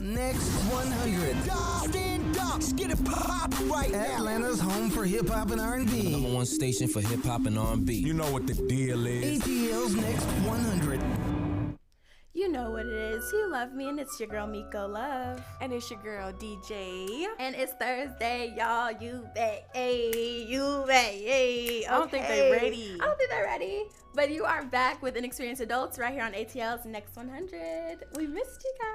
Next 100. Stand up, get it pop right now. Atlanta's home for hip hop and R&B. Number one station for hip hop and R&B. You know what the deal is. ATL's Next 100. You know what it is. You love me, and it's your girl Meikko Love. And it's your girl DJ. And it's Thursday, y'all. You bet, you bet, okay. I don't think they're ready. I don't think they're ready. But you are back with Nxperienced Adults right here on ATL's Next 100. We missed you guys.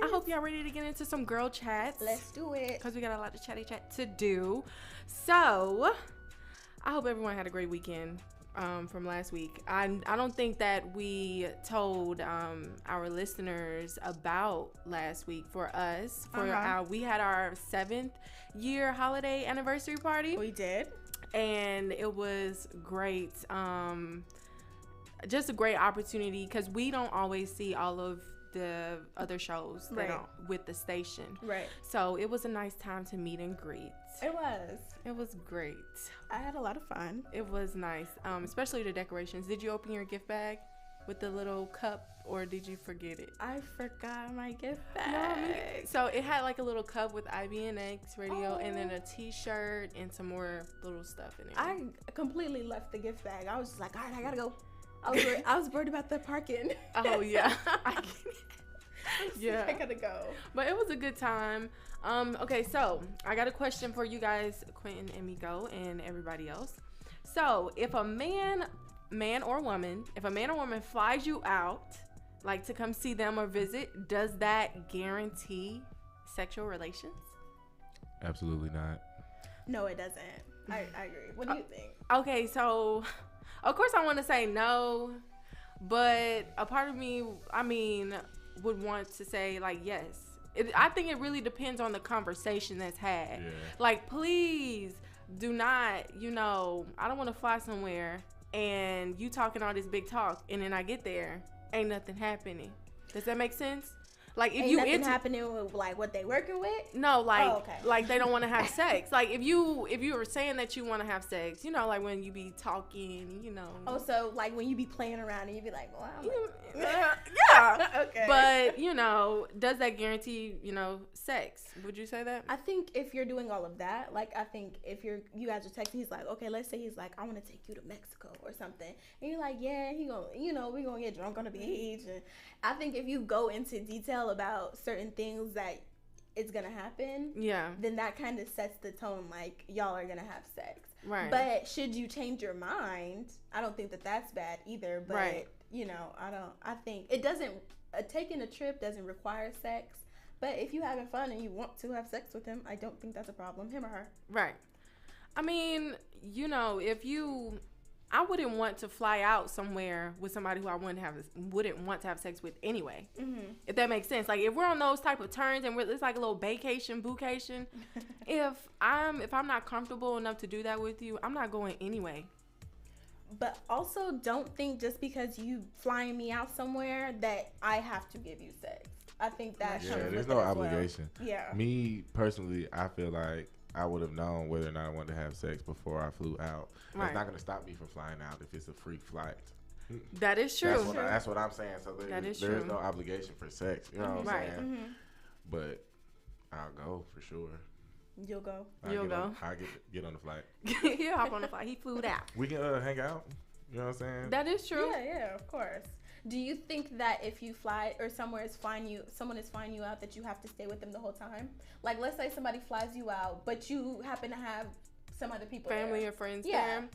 I hope y'all ready to get into some girl chats. Let's do it. Because we got a lot of chatty chat to do. So, I hope everyone had a great weekend. From last week. I don't think that we told our listeners about last week for us. We had our 7th year holiday anniversary party. We did. And it was great. Just a great opportunity because we don't always see all of the other shows with the station. Right. So it was a nice time to meet and greet. It was. It was great. I had a lot of fun. It was nice, especially the decorations. Did you open your gift bag with the little cup, or did you forget it? I forgot my gift bag. So it had like a little cup with IBNX radio, and then a T-shirt and some more little stuff in it. I completely left the gift bag. I was just like, all right, I gotta go. I was worried about the parking. Oh yeah. Yeah. I gotta go. But it was a good time. Okay, so I got a question for you guys, Quinton and Meikko, and everybody else. So if a man or woman flies you out, like to come see them or visit, does that guarantee sexual relations? Absolutely not. No, it doesn't. I agree. What do you think? Okay, so of course I want to say no, but a part of me, would want to say like yes. I think it really depends on the conversation that's had. Yeah. Like, please do not, I don't want to fly somewhere and you talking all this big talk and then I get there, ain't nothing happening. Does that make sense? Like, if ain't nothing happening with like what they working with? No, like, like they don't want to have sex. Like if you were saying that you want to have sex, like when you be talking, Oh, so like when you be playing around and you be like, well, yeah. Okay. But does that guarantee sex? Would you say that? I think if you're doing all of that, like I think if you guys are texting, he's like, okay, let's say he's like, I want to take you to Mexico or something, and you're like, yeah, he gonna, we gonna get drunk on the beach, and I think if you go into detail about certain things that it's gonna happen, then that kind of sets the tone, like y'all are gonna have sex, right? But should you change your mind, I don't think that that's bad either, but I think it doesn't, taking a trip doesn't require sex, but if you having fun and you want to have sex with him, I don't think that's a problem, him or her. Right. I mean, I wouldn't want to fly out somewhere with somebody who I wouldn't want to have sex with anyway. Mm-hmm. If that makes sense. Like if we're on those type of terms and it's like a little boocation. if I'm not comfortable enough to do that with you, I'm not going anyway. But also don't think just because you flying me out somewhere that I have to give you sex. I think that there's no obligation. Well. Yeah. Me personally, I feel like I would have known whether or not I wanted to have sex before I flew out. Right. It's not going to stop me from flying out if it's a free flight. That is true. That's what I'm saying. So there is no obligation for sex. You know what I'm saying? Mm-hmm. But I'll go for sure. You'll go. You'll go. I'll get on the flight. He'll hop on the flight. He flew out. We can hang out. You know what I'm saying? That is true. Yeah, of course. Do you think that if you fly or someone is flying you out, that you have to stay with them the whole time? Like, let's say somebody flies you out, but you happen to have some other people family there. Or friends there.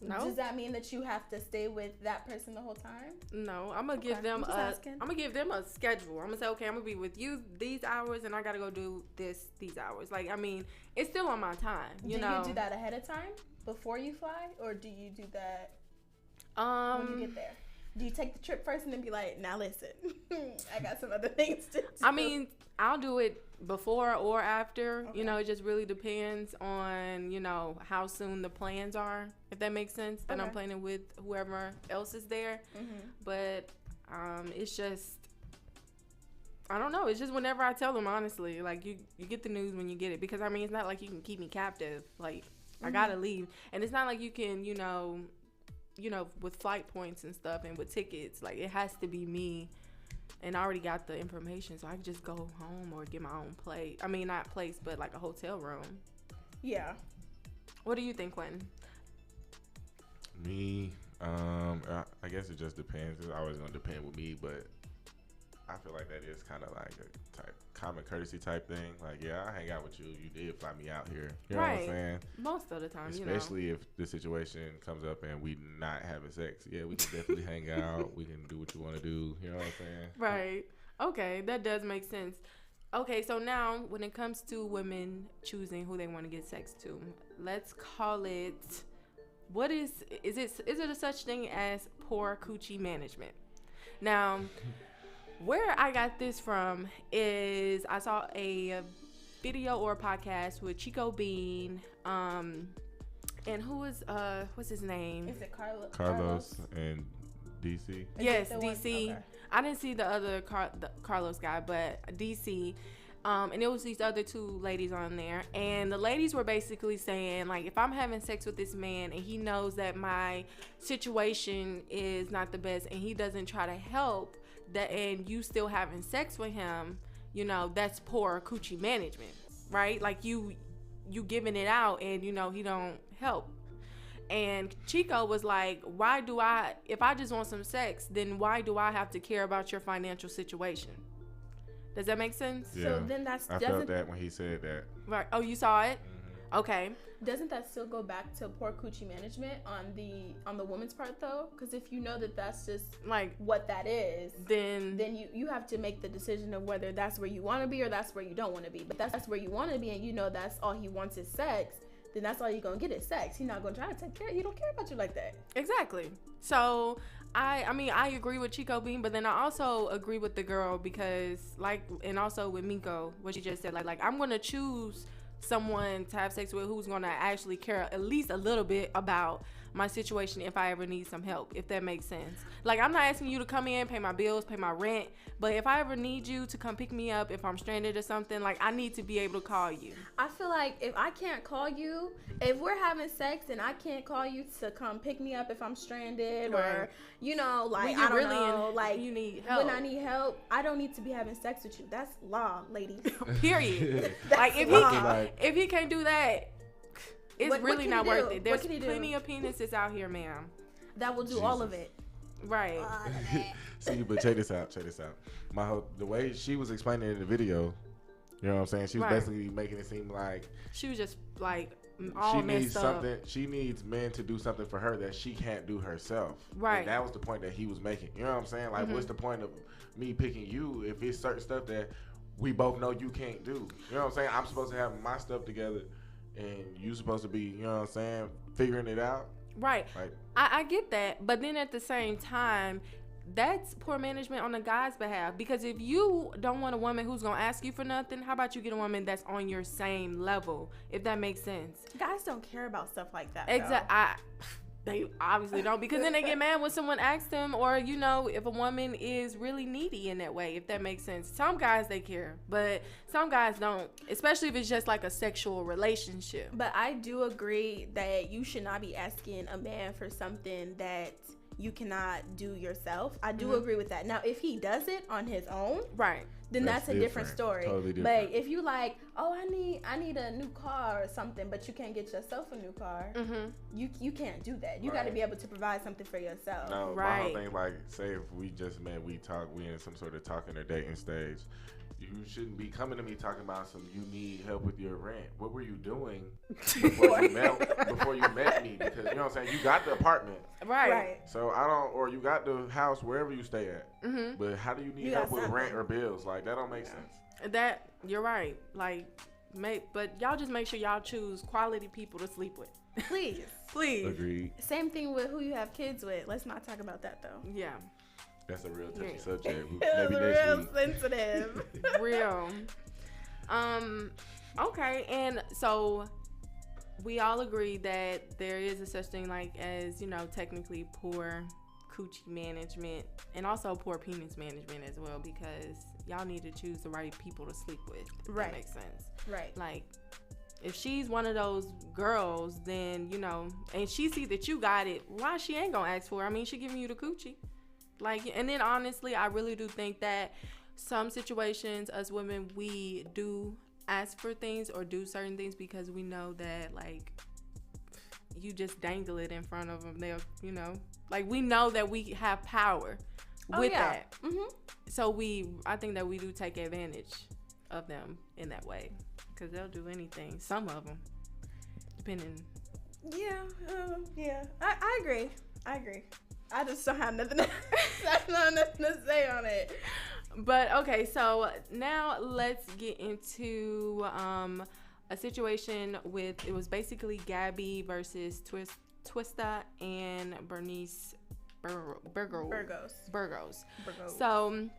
No. Does that mean that you have to stay with that person the whole time? No, I'm gonna give them a schedule. I'm gonna say, okay, I'm gonna be with you these hours, and I gotta go do these hours. Like, it's still on my time. You know. Do you do that ahead of time before you fly, or do you do that when you get there? Do you take the trip first and then be like, now listen, I got some other things to do? I'll do it before or after. Okay. It just really depends on, how soon the plans are, if that makes sense, that I'm planning with whoever else is there. Mm-hmm. But it's just, I don't know. It's just whenever I tell them, honestly, like you get the news when you get it. Because, it's not like you can keep me captive. Like, I got to leave. And it's not like you can, with flight points and stuff and with tickets, like it has to be me and I already got the information, so I can just go home or get my own place. I mean, not place, but like a hotel room. Yeah. What do you think, Quinton? Me, I guess it just depends. It's always gonna depend with me, but I feel like that is kind of like a type common courtesy type thing. Like, yeah, I hang out with you. You did fly me out here. You know what I'm saying? Most of the time, especially if the situation comes up and we not having sex. Yeah, we can definitely hang out. We can do what you want to do. You know what I'm saying? Right. Okay, that does make sense. Okay, so now when it comes to women choosing who they want to get sex to, let's call it. What is it a such thing as poor coochie management? Now, where I got this from is I saw a video or a podcast with Chico Bean, and who was what's his name? Is it Carlos and DC? Yes, DC. Okay. I didn't see the other Carlos guy, but DC. And it was these other two ladies on there, and the ladies were basically saying, like, if I'm having sex with this man and he knows that my situation is not the best and he doesn't try to help, that, and you still having sex with him, you know, that's poor coochie management, right? Like you giving it out and, you know, he don't help. And Chico was like, if I just want some sex, then why do I have to care about your financial situation? Does that make sense? Yeah. So then I felt that when he said that. Right. Oh, you saw it? Mm-hmm. Okay. Doesn't that still go back to poor coochie management on the woman's part though? Because if you know that that's just like what that is, then you have to make the decision of whether that's where you want to be or that's where you don't want to be. But that's where you want to be, and you know that's all he wants is sex. Then that's all you're gonna get is sex. He's not gonna try to take care. He don't care about you like that. Exactly. So I mean I agree with Chico Bean, but then I also agree with the girl because and also with Meikko, what she just said, like I'm gonna choose someone to have sex with who's gonna actually care at least a little bit about my situation if I ever need some help, if that makes sense. Like, I'm not asking you to come in, pay my bills, pay my rent, but if I ever need you to come pick me up, if I'm stranded or something, like, I need to be able to call you. I feel like if I can't call you, if we're having sex and I can't call you to come pick me up if I'm stranded, right, or, you know, like, I don't really know, like, you need help. When I need help, I don't need to be having sex with you. That's law, ladies. Period. Like, if he can't do that, it's really not worth it. There's plenty of penises out here, ma'am, that will do all of it. Right. See, but check this out. The way she was explaining it in the video, you know what I'm saying? She was basically making it seem like she was just like all she needs messed something. up. She needs men to do something for her that she can't do herself. Right. And that was the point that he was making. You know what I'm saying? Like, what's the point of me picking you if it's certain stuff that we both know you can't do? You know what I'm saying? I'm supposed to have my stuff together, and you supposed to be, you know what I'm saying, figuring it out. Right. Like, I get that, but then at the same time, that's poor management on the guy's behalf. Because if you don't want a woman who's gonna ask you for nothing, how about you get a woman that's on your same level? If that makes sense. Guys don't care about stuff like that. Exactly. They obviously don't, because then they get mad when someone asks them, or, you know, if a woman is really needy in that way, if that makes sense. Some guys, they care, but some guys don't, especially if it's just like a sexual relationship. But I do agree that you should not be asking a man for something that you cannot do yourself. I do agree with that. Now, if he does it on his own, right, then that's a different story. Totally different. But if you like, oh, I need a new car or something, but you can't get yourself a new car, you can't do that. You got to be able to provide something for yourself. No, my whole thing, like, say if we just met, we in some sort of talking or dating stage, you shouldn't be coming to me talking about you need help with your rent. What were you doing before you met me? Because, you know what I'm saying, you got the apartment. Right. So or you got the house wherever you stay at. But how do you need help with rent or bills? Like, that don't make sense. That, you're right. Like, but y'all just make sure y'all choose quality people to sleep with. Please. Please. Agreed. Same thing with who you have kids with. Let's not talk about that, though. Yeah. That's a real touchy subject. Maybe next week. Sensitive. Real. Okay, and so we all agree that there is a such thing like as, you know, technically poor coochie management and also poor penis management as well, because y'all need to choose the right people to sleep with. That makes sense. Right. Like, if she's one of those girls, then, you know, and she see that you got it, why she ain't gonna ask for it? I mean, she giving you the coochie. Like, and then honestly, I really do think that some situations, as women, we do ask for things or do certain things because we know that, like, you just dangle it in front of them. They'll, you know, like, we know that we have power with that. Mm-hmm. So I think that we do take advantage of them in that way because they'll do anything. Some of them, depending. Yeah. I agree. I just don't have nothing to say on it. But okay, so now let's get into a situation with, it was basically Gabby versus Twista and Bernice Burgos. So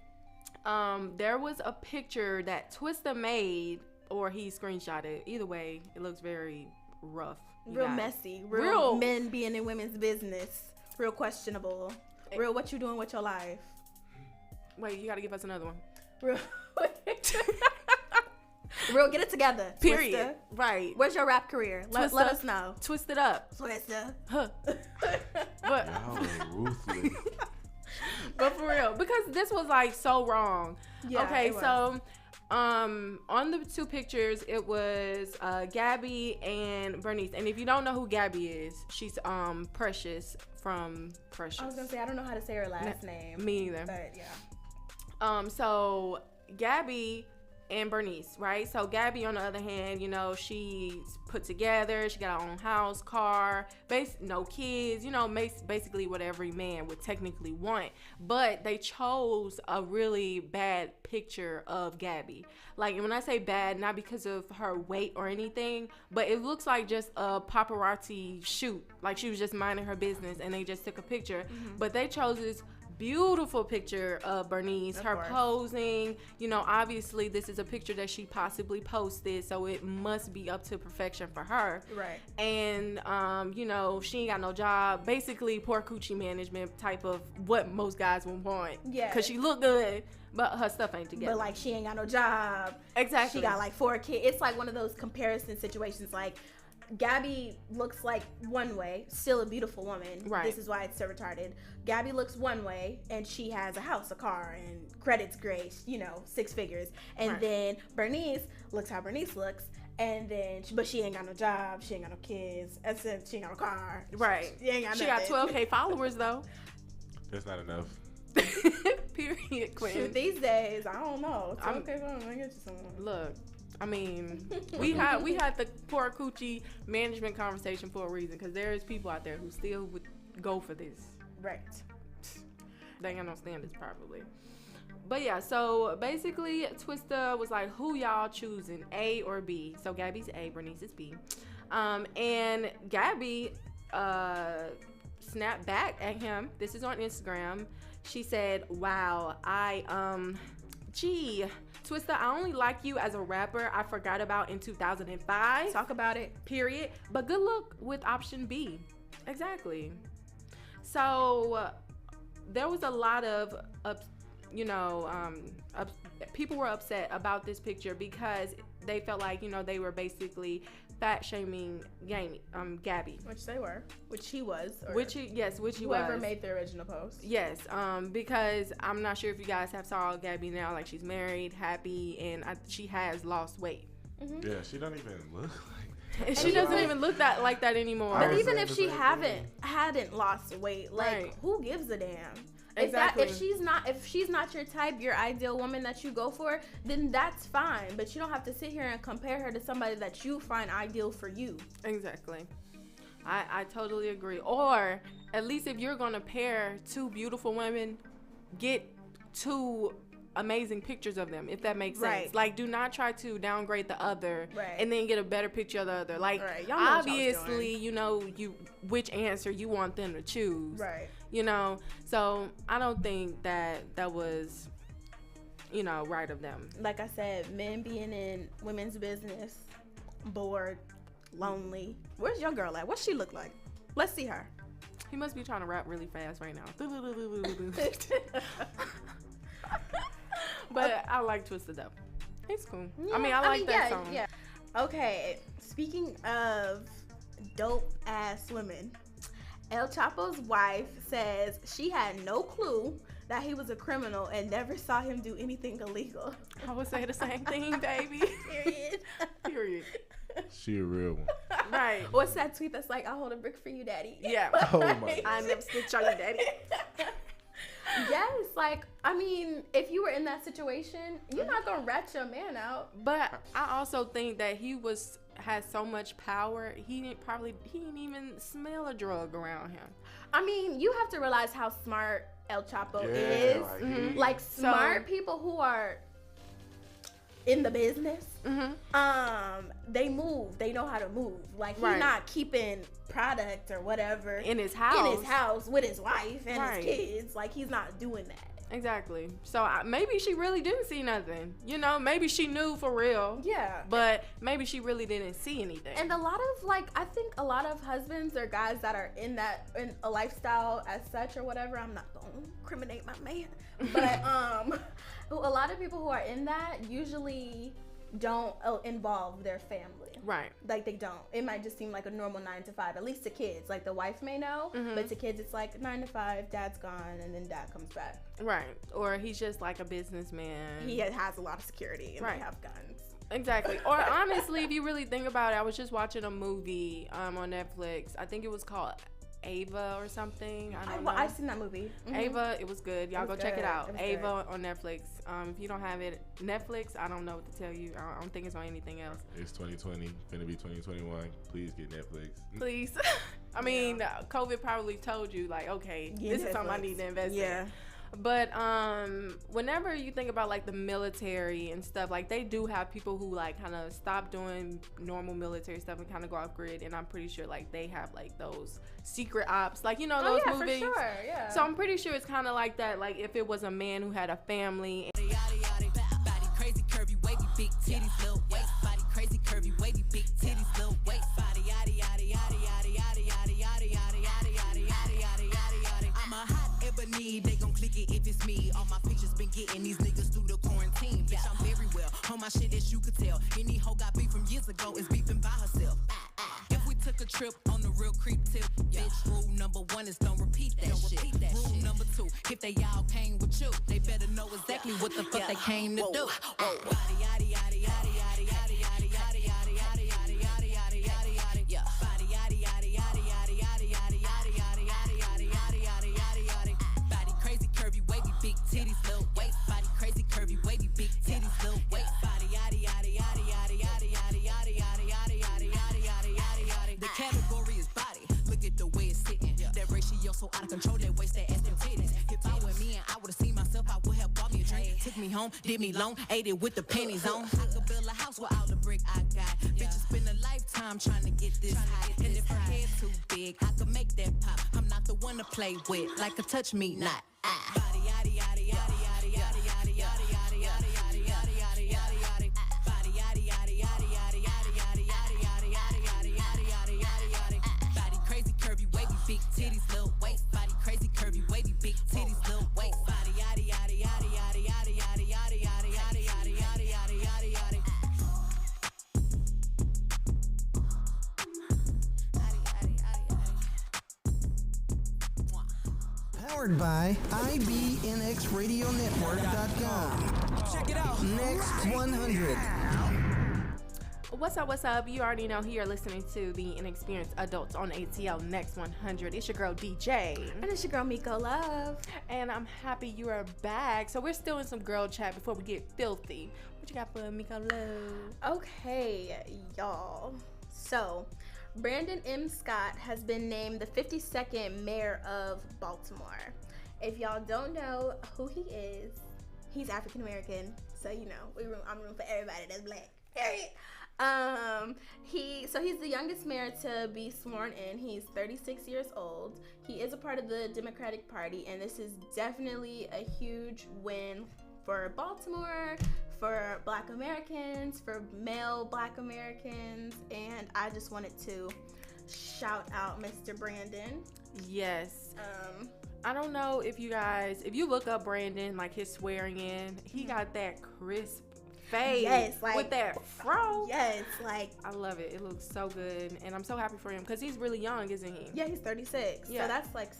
there was a picture that Twista made, or he screenshotted. Either way, it looks very rough. Real messy. Real men being in women's business. Real questionable. Real what you doing with your life. Wait, you gotta give us another one. Real get it together. Period. Twista. Right. Where's your rap career? Let us know. Twist it up. Twista. Huh. But Y'all are ruthless. But for real, because this was like so wrong. Yeah, okay, it was. so on the two pictures, it was Gabby and Bernice. And if you don't know who Gabby is, she's Precious from Precious. I was gonna say I don't know how to say her last name. Me either. But yeah. So Gabby and Bernice, right? So Gabby, on the other hand, you know, she's put together. She got her own house, car, no kids, you know, basically what every man would technically want. But they chose a really bad picture of Gabby. Like, and when I say bad, not because of her weight or anything, but it looks like just a paparazzi shoot. Like, she was just minding her business and they just took a picture. Mm-hmm. But they chose this beautiful picture of Bernice, her posing. You know, obviously this is a picture that she possibly posted, so it must be up to perfection for her. Right. And you know, she ain't got no job. Basically poor coochie management type of what most guys would want. Yeah. Cause she look good, but her stuff ain't together. But like, she ain't got no job. Exactly. She got like 4 kids. It's like one of those comparison situations. Like, Gabby looks like one way, still a beautiful woman. Right. This is why it's so retarded. Gabby looks one way, and she has a house, a car, and credit's great, you know, 6 figures. And then Bernice looks how Bernice looks, and then, but she ain't got no job, she ain't got no kids, and she ain't got no car. Right. She ain't got She nothing. got 12K followers though. That's not enough. Period, Quinton. Shoot, these days, I don't know. 12K followers, I get you someone. Look. I mean, we had the poor coochie management conversation for a reason, because there is people out there who still would go for this. Right. They ain't got no standards probably. But yeah, so basically Twista was like, who y'all choosing, A or B? So Gabby's A, Bernice is B. And Gabby snapped back at him. This is on Instagram. She said, wow, gee, Twista, I only like you as a rapper I forgot about in 2005. Talk about it. Period. But good luck with option B. Exactly. So there was a lot of, people were upset about this picture because they felt like, you know, they were basically fat shaming Gabby. Which they were. Which he was. Which he was. Whoever made the original post. Yes, because I'm not sure if you guys have saw Gabby now. Like, she's married, happy, and she has lost weight. Mm-hmm. Yeah, she don't even look like that. She doesn't even look like that anymore. But even if she hadn't lost weight, like, who gives a damn? Exactly. If she's not your type, your ideal woman that you go for, then that's fine. But you don't have to sit here and compare her to somebody that you find ideal for you. Exactly. I totally agree. Or at least if you're gonna pair 2 beautiful women, get 2 amazing pictures of them, if that makes sense. Right. Like, do not try to downgrade the other and then get a better picture of the other. Like, y'all know obviously, you know which answer you want them to choose. Right. You know, so I don't think that was, you know, right of them. Like I said, men being in women's business, bored, lonely. Where's your girl at? What's she look like? Let's see her. He must be trying to rap really fast right now. But I like Twisted Up. It's cool. Yeah, I like that song. Yeah. Okay, speaking of dope ass women, El Chapo's wife says she had no clue that he was a criminal and never saw him do anything illegal. I would say the same thing, baby. Period. Period. She a real one. Right. What's that tweet that's like, I'll hold a brick for you, daddy? Yeah. Oh my. I never snitch on you, daddy. Yes, like, I mean, if you were in that situation, you're not gonna rat your man out. But I also think that he had so much power, he didn't even smell a drug around him. I mean, you have to realize how smart El Chapo Yeah, is. like, Like, smart people who are in the business, they move. They know how to move. Like, he's not keeping product or whatever in his house with his wife and Right. his kids. Like, he's not doing that. Exactly. So maybe she really didn't see nothing. You know, maybe she knew for real. Yeah. But maybe she really didn't see anything. And a lot of, like, I think a lot of husbands or guys that are in a lifestyle as such or whatever, I'm not going to incriminate my man, but a lot of people who are in that usually don't involve their family. Right. Like, they don't. It might just seem like a normal 9 to 5, at least to kids. Like, the wife may know, but to kids it's like 9 to 5, dad's gone, and then dad comes back. Right. Or he's just like a businessman. He has a lot of security and Right. they have guns. Exactly. Or honestly, if you really think about it, I was just watching a movie on Netflix. I think it was called Ava or something. I don't know. I've seen that movie. Ava, it was good. Y'all It was go check it good. out. It was Ava on Netflix. If you don't have it, Netflix, I don't know what to tell you. I don't think it's on anything else. It's 2020, finna be 2021. Please get Netflix. Please. I mean, COVID probably told you, like, okay, this is something I need to invest in. But whenever you think about like the military and stuff, like they do have people who like kind of stop doing normal military stuff and kind of go off grid, and I'm pretty sure like they have like those secret ops, like, you know, those movies. For sure, yeah. So I'm pretty sure it's kind of like that, like if it was a man who had a family. Body crazy, curvy, wavy, big titties, little waist. Body crazy, curvy, wavy, big titties, little waist. Body yaddy yaddy yaddy yaddy yaddy yaddy yaddy yaddy yaddy yaddy yaddy yaddy yaddy yaddy. I'm a hot ebony, they gon' click it if it's me. All my pictures been getting these niggas through the quarantine. Bitch, I'm very well on my shit, as you could tell. Any hoe got beef from years ago is beefing by herself. If we took a trip on the real creep tip, bitch, rule number 1 is don't repeat that shit. Rule number 2, if they all came with you, they better know exactly what the fuck they came to do. Body yaddy yaddy yaddy yaddy yaddy yaddy yaddy yaddy yaddy yaddy yaddy yaddy yaddy yaddy. Yeah. Body yaddy yaddy yaddy yaddy yaddy yaddy yaddy yaddy yaddy yaddy yaddy yaddy yaddy yaddy. Body crazy, curvy, wavy, big titties, little waist. Body crazy, curvy, wavy, big titties, little waist. Body yaddy yaddy yaddy yaddy yaddy yaddy yaddy yaddy yaddy yaddy yaddy yaddy yaddy yaddy. The category is body. Look at the way it's sitting. That ratio so out of control. That waist, that ass, them titties. If I were me and I would've seen myself, I would have bought me a drink. Took me home, did me long, ate it with the pennies on. I could build a house with all the brick I got. Bitches spend a lifetime trying to get this high. And if her head too big, I could make that pop. I'm not the one to play with, like a touch me not. Body yaddy yaddy yaddy yaddy yaddy yaddy yaddy yaddy yaddy yaddy yaddy yaddy yaddy. Body yaddy yaddy yaddy yaddy yaddy yaddy yaddy yaddy yaddy yaddy yaddy yaddy yaddy. Body crazy, curvy, wavy, big titties, little waist. Body crazy, curvy, wavy, big titties, little waist. Body yaddy yaddy yaddy yaddy yaddy yaddy yaddy yaddy yaddy yaddy yaddy yaddy yaddy yaddy. Powered by IBNXRadioNetwork.com. Check it out. Next 100. What's up? You already know you're listening to the Inexperienced Adults on ATL Next 100. It's your girl DJ. And it's your girl Meikko Love. And I'm happy you are back. So we're still in some girl chat before we get filthy. What you got for Meikko Love? Okay, y'all. So, Brandon M. Scott has been named the 52nd mayor of Baltimore. If y'all don't know who he is, he's African American. So, you know, I'm rooting for everybody that's black. Period. He's the youngest mayor to be sworn in. He's 36 years old. He is a part of the Democratic Party, and this is definitely a huge win for Baltimore, for Black Americans, for male Black Americans, and I just wanted to shout out Mr. Brandon. Yes. I don't know if you look up Brandon, like his swearing in, he got that crisp fade. Yes, like with that fro. Yes, like I love it. It looks so good, and I'm so happy for him because he's really young, isn't he? yeah, he's 36. Yeah. So that's like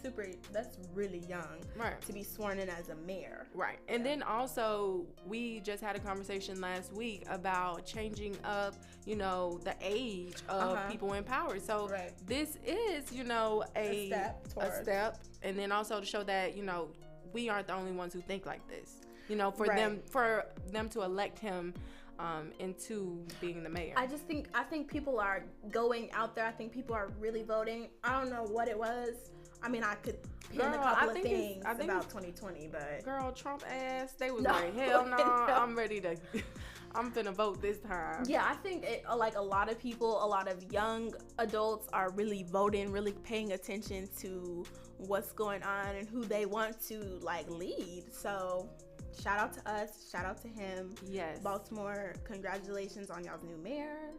that's really young Right. to be sworn in as a mayor. Right. And then also, we just had a conversation last week about changing up, the age of people in power. So Right. this is, a step towards- step. And then also to show that, we aren't the only ones who think like this. For Right. them to elect him into being the mayor. I think people are going out there. I think people are really voting. I don't know what it was. I mean, I could pin a couple of things about 2020, but Girl, Trump ass, they was No. like, hell no, No. I'm ready to, I'm finna vote this time. yeah, I think like a lot of people, a lot of young adults are really voting, really paying attention to what's going on and who they want to like lead. So shout out to us, shout out to him. Yes. Baltimore, congratulations on y'all's new mayor.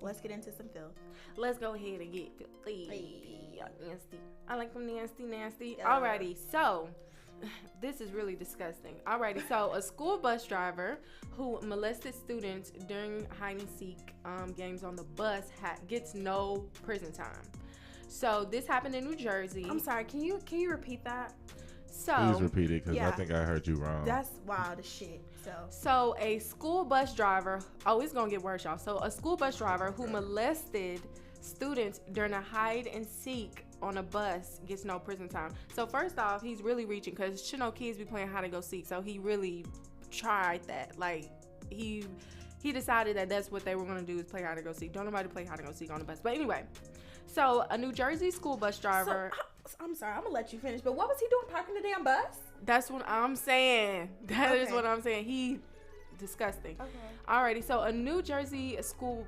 Let's get into some filth. Let's go ahead and get filthy. Nasty. I like them nasty. Yeah. Alrighty, so this is really disgusting. Alrighty, so a school bus driver who molested students during hide and seek games on the bus gets no prison time. So this happened in New Jersey. I'm sorry, can you repeat that? So Please repeat it because I yeah. think I heard you wrong. That's wild as shit. So a school bus driver, it's gonna get worse, y'all. So a school bus driver who molested students during a hide and seek on a bus gets no prison time. So first off, he's really reaching because kids be playing hide and go seek. So he really tried that. Like he decided that that's what they were gonna do is play hide and go seek. Don't nobody play hide and go seek on the bus. But anyway, so a New Jersey school bus driver. I'm sorry, I'm gonna let you finish. But what was he doing parking the damn bus? That's what I'm saying. That is Okay. what I'm saying. He disgusting. Okay. Alrighty, so a New Jersey school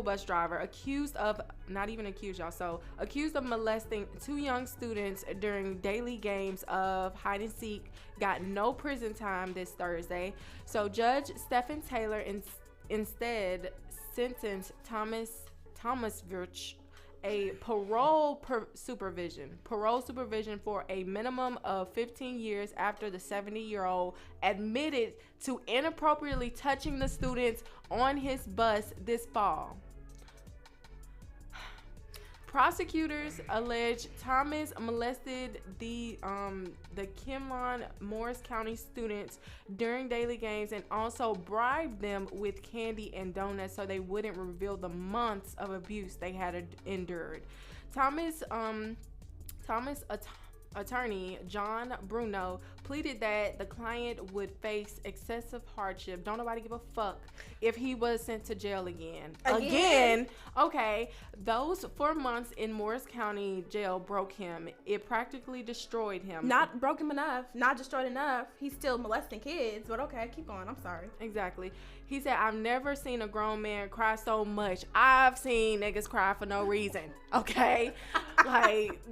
bus driver accused of molesting 2 young students during daily games of hide and seek got no prison time this Thursday. So Judge Stephen Taylor instead sentenced Thomas Virch a parole supervision for a minimum of 15 years after the 70-year-old admitted to inappropriately touching the students on his bus this fall. Prosecutors allege Thomas molested the Kimlon Morris County students during daily games and also bribed them with candy and donuts so they wouldn't reveal the months of abuse they had endured. Thomas attorney John Bruno pleaded that the client would face excessive hardship. Don't nobody give a fuck if he was sent to jail again. Okay, those 4 months in Morris County jail broke him. It practically destroyed him. Not broke him enough, not destroyed enough. He's still molesting kids, but okay, keep going. I'm sorry. Exactly. He said, I've never seen a grown man cry so much. I've seen niggas cry for no reason. Okay?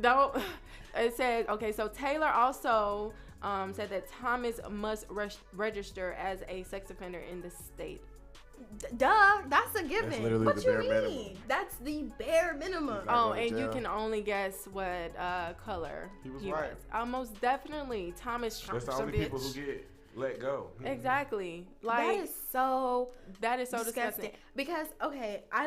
Don't. It says, okay, so Taylor also said that Thomas must register as a sex offender in the state. Duh, that's a given. That's literally What the you bare mean? minimum. That's the bare minimum. He's not going to And you jail. can only guess what color He was white. Most definitely. Thomas That's the some only people bitch. who get let go. Exactly. That is so disgusting. Because okay, I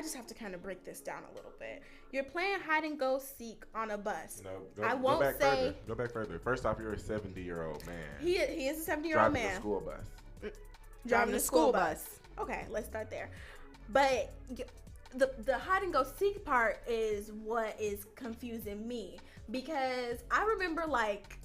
just have to kind of break this down a little bit. You're playing hide and go seek on a bus. No, I won't go back say further. Go back further. First off, you're a 70-year-old man. he is a 70-year-old driving man a school bus. driving a school bus. Okay, let's start there. But the hide and go seek part is what is confusing me, because I remember like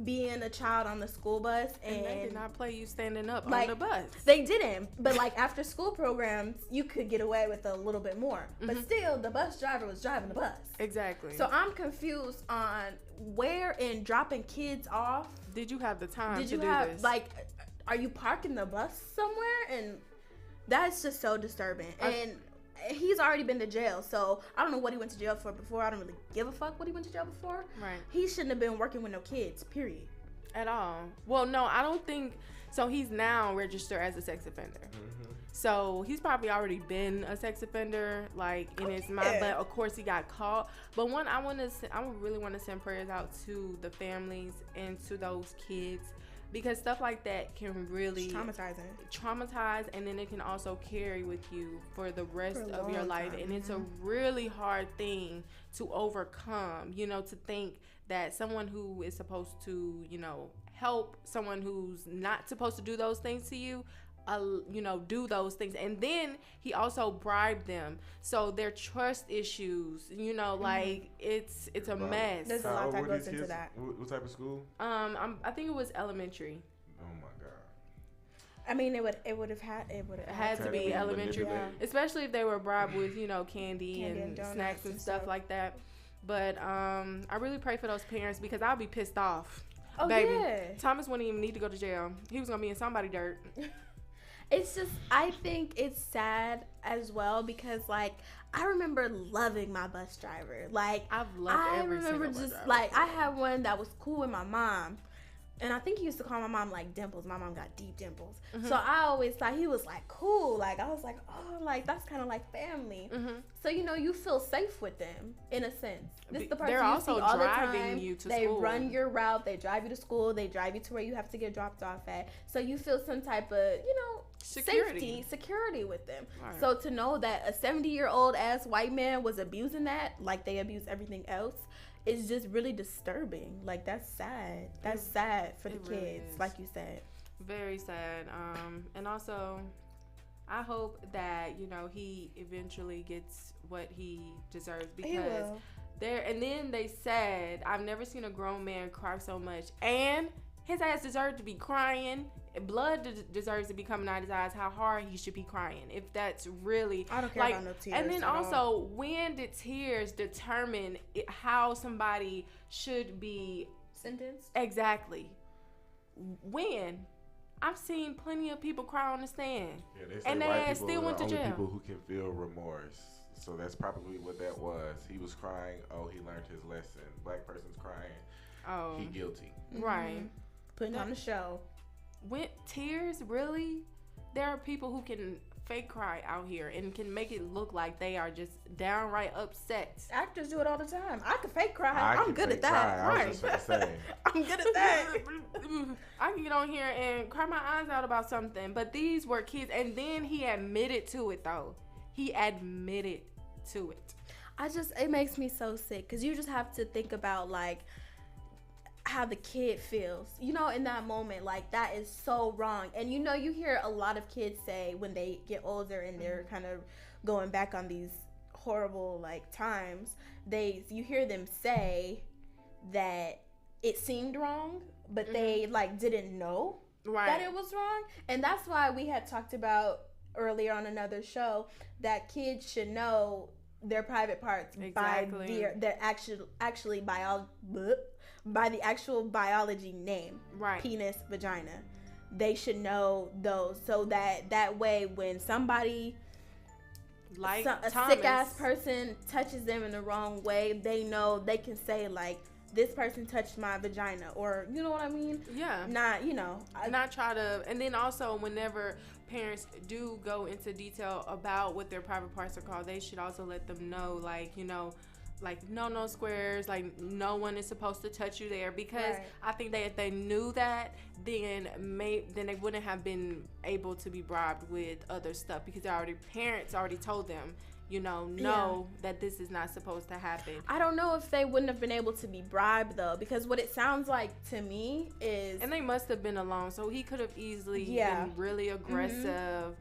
being a child on the school bus And they did not play you standing up like, on the bus. They didn't, but like after school programs, you could get away with a little bit more. But still, the bus driver was driving the bus. Exactly. So I'm confused on where in dropping kids off. Did you have the time Did to you do have this? like, are you parking the bus somewhere? And that's just so disturbing. And he's already been to jail, so I don't know what he went to jail for before. I don't really give a fuck what he went to jail before. Right. He shouldn't have been working with no kids, period. At all. Well, no, I don't think so. He's now registered as a sex offender. So he's probably already been a sex offender, like in his mind. But of course, he got caught. But I really want to send prayers out to the families and to those kids because stuff like that can really It's traumatizing. traumatize, and then it can also carry with you for the rest For a of your long life. time, And it's a really hard thing to overcome, you know, to think that someone who is supposed to, you know, help someone who's not supposed to do those things to you, you know, do those things. And then he also bribed them, so their trust issues, you know, like it's a mess. There's a How lot old that were goes these into kids? that. What type of school? I think it was elementary. Oh my god. I mean, it would have had Had to be elementary, manipulated. especially if they were bribed with, you know, candy Candy and and snacks donuts and and stuff stuff. like that. But I really pray for those parents, because I'll be pissed off. Oh, Baby, yeah. Thomas wouldn't even need to go to jail. He was gonna be in somebody's dirt. It's just, I think it's sad as well, because like I remember loving my bus driver. Like I've loved I every remember single bus just driver. like I had one that was cool with my mom. And I think he used to call my mom like Dimples. My mom got deep dimples. Mm-hmm. So I always thought he was like cool. Like I was like, oh, like that's kind of like family. Mm-hmm. So you know, you feel safe with them in a sense. This is the person They're you also see all the driving time. you to they school. run your route. They drive you to school. They drive you to where you have to get dropped off at. So you feel some type of, you know, security with them. Right. So to know that a 70-year-old ass white man was abusing that, like they abuse everything else, is just really disturbing. Like that's sad. That's sad for the it really kids, is. like you said. Very sad. And also, I hope that, you know, he eventually gets what he deserves, He because will. and then they said, I've never seen a grown man cry so much, and his ass deserved to be crying. Blood deserves to be coming out of his eyes. How hard he should be crying, if that's really, I don't care like, about no tears and then at all. also, when did tears determine how somebody should be Sentence. exactly? When? I've seen plenty of people cry on the stand. Yeah, they say And they white ass people still are went the to only jail. people who can feel remorse. So that's probably what that was. He was crying. Oh, he learned his lesson. Black person's crying. Oh, He guilty. right. Putting on the show. With tears, really? There are people who can fake cry out here and can make it look like they are just downright upset. Actors do it all the time. I can fake cry. I I'm can good fake at that. cry. I Right. was just gonna say. I'm good at that. I can get on here and cry my eyes out about something, but these were kids, and then he admitted to it, though. He admitted to it. It makes me so sick, because you just have to think about like how the kid feels, you know, in that moment. Like that is so wrong. And you know, you hear a lot of kids say when they get older and they're kind of going back on these horrible like times, you hear them say that it seemed wrong, but they like didn't know Right. that it was wrong. And that's why we had talked about earlier on another show that kids should know their private parts Exactly. by their actually by the actual biology name, Right. penis, vagina. They should know those, so that way when somebody, Like a Thomas. sick ass person touches them in the wrong way, they know they can say like, this person touched my vagina, or you know what I mean? Yeah. Not, you know, Not try to, and then also whenever parents do go into detail about what their private parts are called, they should also let them know, like, you know, like no squares, like no one is supposed to touch you there, because Right. I think that if they knew that, then they wouldn't have been able to be bribed with other stuff, because parents already told them, you know that this is not supposed to happen. I don't know if they wouldn't have been able to be bribed though, because what it sounds like to me is, And they must have been alone, so he could have easily Yeah. been really aggressive.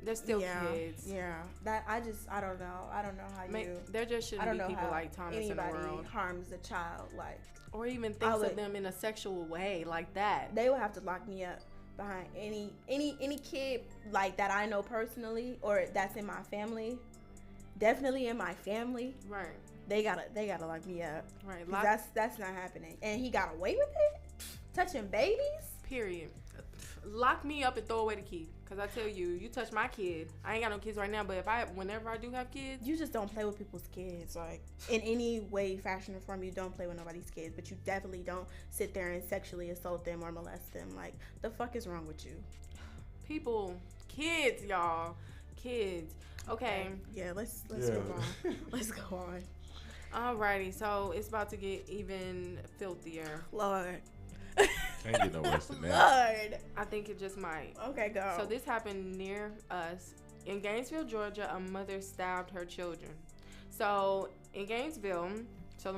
They're still kids. Yeah, that I don't know. I don't know how There just I shouldn't don't be know people how like Thomas in the anybody world. harms a child. Like Or even I thinks would- of them in a sexual way like that. they would have to lock me up behind any kid like that I know personally or that's in my family. Definitely in my family, Right. they gotta lock me up. Right. 'Cause that's not happening. And he got away with it, touching babies. Period. Lock me up and throw away the key. Cause I tell you, you touch my kid. I ain't got no kids right now, but whenever I do have kids, You just don't play with people's kids, like in any way, fashion, or form. You don't play with nobody's kids, but you definitely don't sit there and sexually assault them or molest them. Like, the fuck is wrong with you? kids, y'all, kids. Okay. Yeah, let's Yeah. move on. Let's go on. Alrighty. So it's about to get even filthier. Lord, Can't get no worse than that. Lord. I think it just might. Okay, go. So this happened near us. In Gainesville, Georgia, a mother stabbed her children. So in Gainesville, a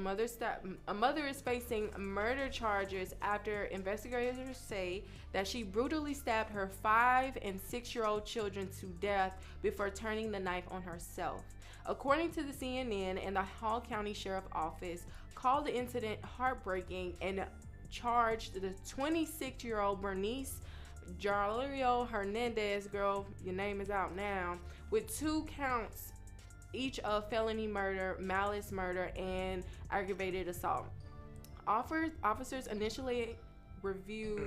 mother is facing murder charges after investigators say that she brutally stabbed her 5 and 6-year-old children to death before turning the knife on herself. According to the CNN, and the Hall County Sheriff Office called the incident heartbreaking and charged the 26-year-old Bernice Jalario Hernandez, girl, your name is out now, with 2 counts each of felony murder, malice murder, and aggravated assault. Officers initially received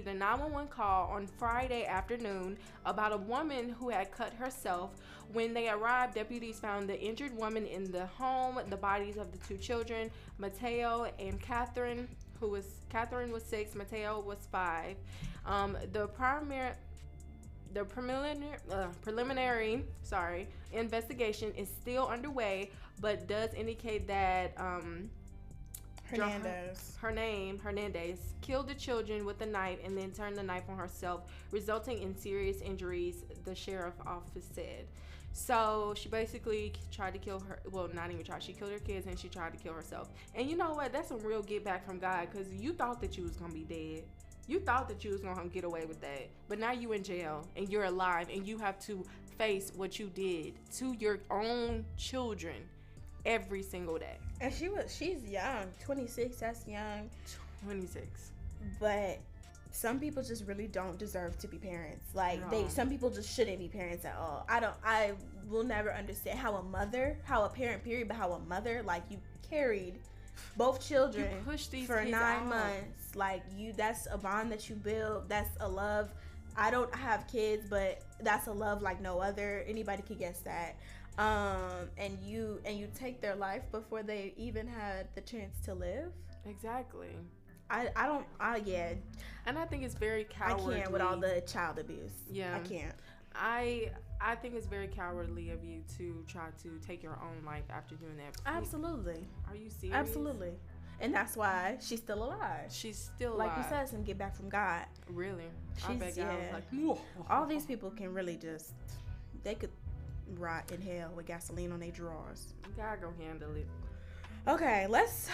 a 911 call on Friday afternoon about a woman who had cut herself. When they arrived, deputies found the injured woman in the home, the bodies of the 2 children, Mateo and Catherine. Catherine was 6, Mateo was 5. The preliminary investigation is still underway, but does indicate that Hernandez killed the children with a knife and then turned the knife on herself, resulting in serious injuries, the sheriff office said. So she basically tried to kill her. Well, not even tried. She killed her kids and she tried to kill herself. And you know what? That's some real get back from God, because you thought that you was going to be dead. You thought that you was going to get away with that. But now you in jail and you're alive and you have to face what you did to your own children every single day. And she's young. 26, that's young. 26. But some people just really don't deserve to be parents. Like, No. some people just shouldn't be parents at all. I will never understand how a parent period, but how a mother, like, you carried both children You push these for kids 9 out. months. Like, that's a bond that you build. That's a love. I don't have kids, but that's a love like no other. Anybody could guess that. And you take their life before they even had the chance to live. Exactly. Yeah. And I think it's very cowardly. I can't with all the child abuse. Yeah. I can't. I think it's very cowardly of you to try to take your own life after doing that. Absolutely. Are you serious? Absolutely. And that's why she's still alive. She's still Like alive. you said, some get back from God. Really? I She's- bet God was yeah. like, "Whoa." All these people can really they could rot in hell with gasoline on their drawers. God gonna handle it. Okay, let's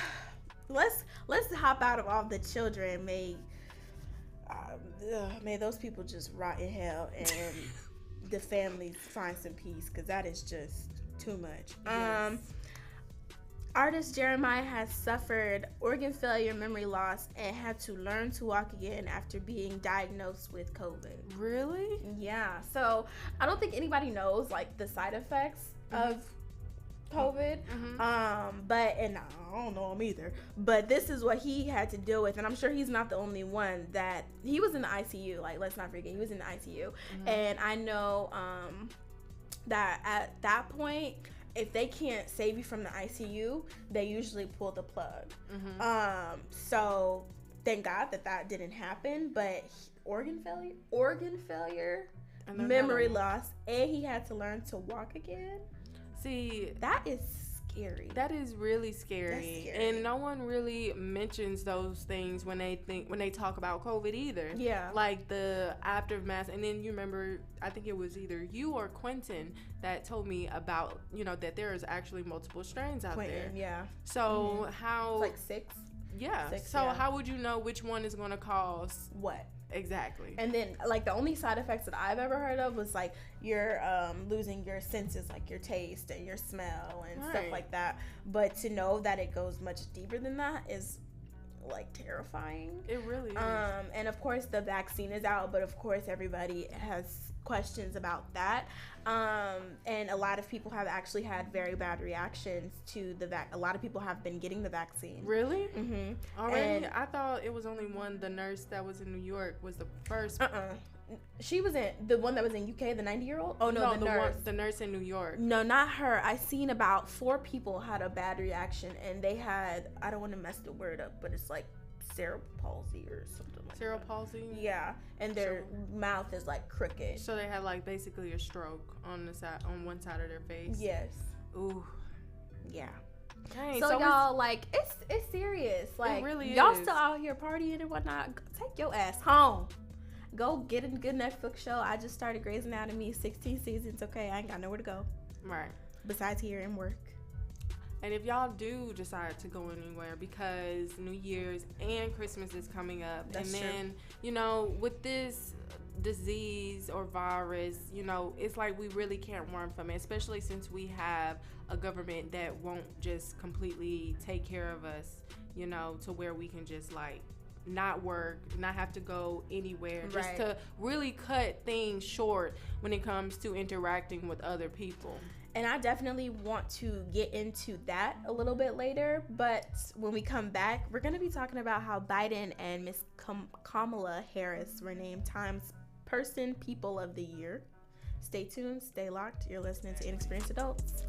hop out of all the children. May those people just rot in hell and the families find some peace, because that is just too much. Yes. Artist Jeremiah has suffered organ failure, memory loss, and had to learn to walk again after being diagnosed with COVID. Really? Yeah, so I don't think anybody knows like the side effects of COVID. And I don't know him either. But this is what he had to deal with, and I'm sure he's not the only one. That he was in the ICU. Like, let's not forget, he was in the ICU, and I know that at that point, if they can't save you from the ICU, they usually pull the plug. So thank God that didn't happen. But organ failure, And then memory another one. loss, and he had to learn to walk again. See, That is scary. that is really scary. That's scary. And no one really mentions those things when they talk about COVID either. Yeah. Like the aftermath. And then you remember, I think it was either you or Quinton that told me about, that there is actually multiple strains out there. Quentin, yeah. So how? Like 6. yeah. 6, So yeah. how would you know which one is going to cause What? exactly? And then, like, the only side effects that I've ever heard of was, like, you're losing your senses, like your taste and your smell and stuff Right. like that. But to know that it goes much deeper than that is, like, terrifying. It really is. And, of course, the vaccine is out, but, of course, everybody has questions about that. And a lot of people have actually had very bad reactions to a lot of people have been getting the vaccine. Really? Mm-hmm. Already? And- I thought it was only one. The nurse that was in New York was the first. She was in the one that was in UK, the 90-year-old. Oh no, the nurse. The nurse in New York. No, not her. I seen about 4 people had a bad reaction, and they had, I don't want to mess the word up, but it's like cerebral palsy or something like Cerebral that. palsy. Yeah, and their mouth is like crooked. So they had like basically a stroke on one side of their face. Yes. Ooh. Yeah. Dang, So y'all, like, it's serious. Like, really y'all is. still out here partying and whatnot. Take your ass home. Go get a good Netflix show. I just started Grey's Anatomy, 16 seasons. Okay, I ain't got nowhere to go Right. besides here and work. And if y'all do decide to go anywhere, because New Year's and Christmas is coming up, That's and then, you know, with this disease or virus, you know, it's like we really can't run from it, especially since we have a government that won't just completely take care of us, you know, to where we can just like not work, not have to go anywhere, just Right. to really cut things short when it comes to interacting with other people. And I definitely want to get into that a little bit later. But when we come back, we're going to be talking about how Biden and Miss Kamala Harris were named Time's Person People of the Year. Stay tuned, stay locked. You're listening to Inexperienced Adults.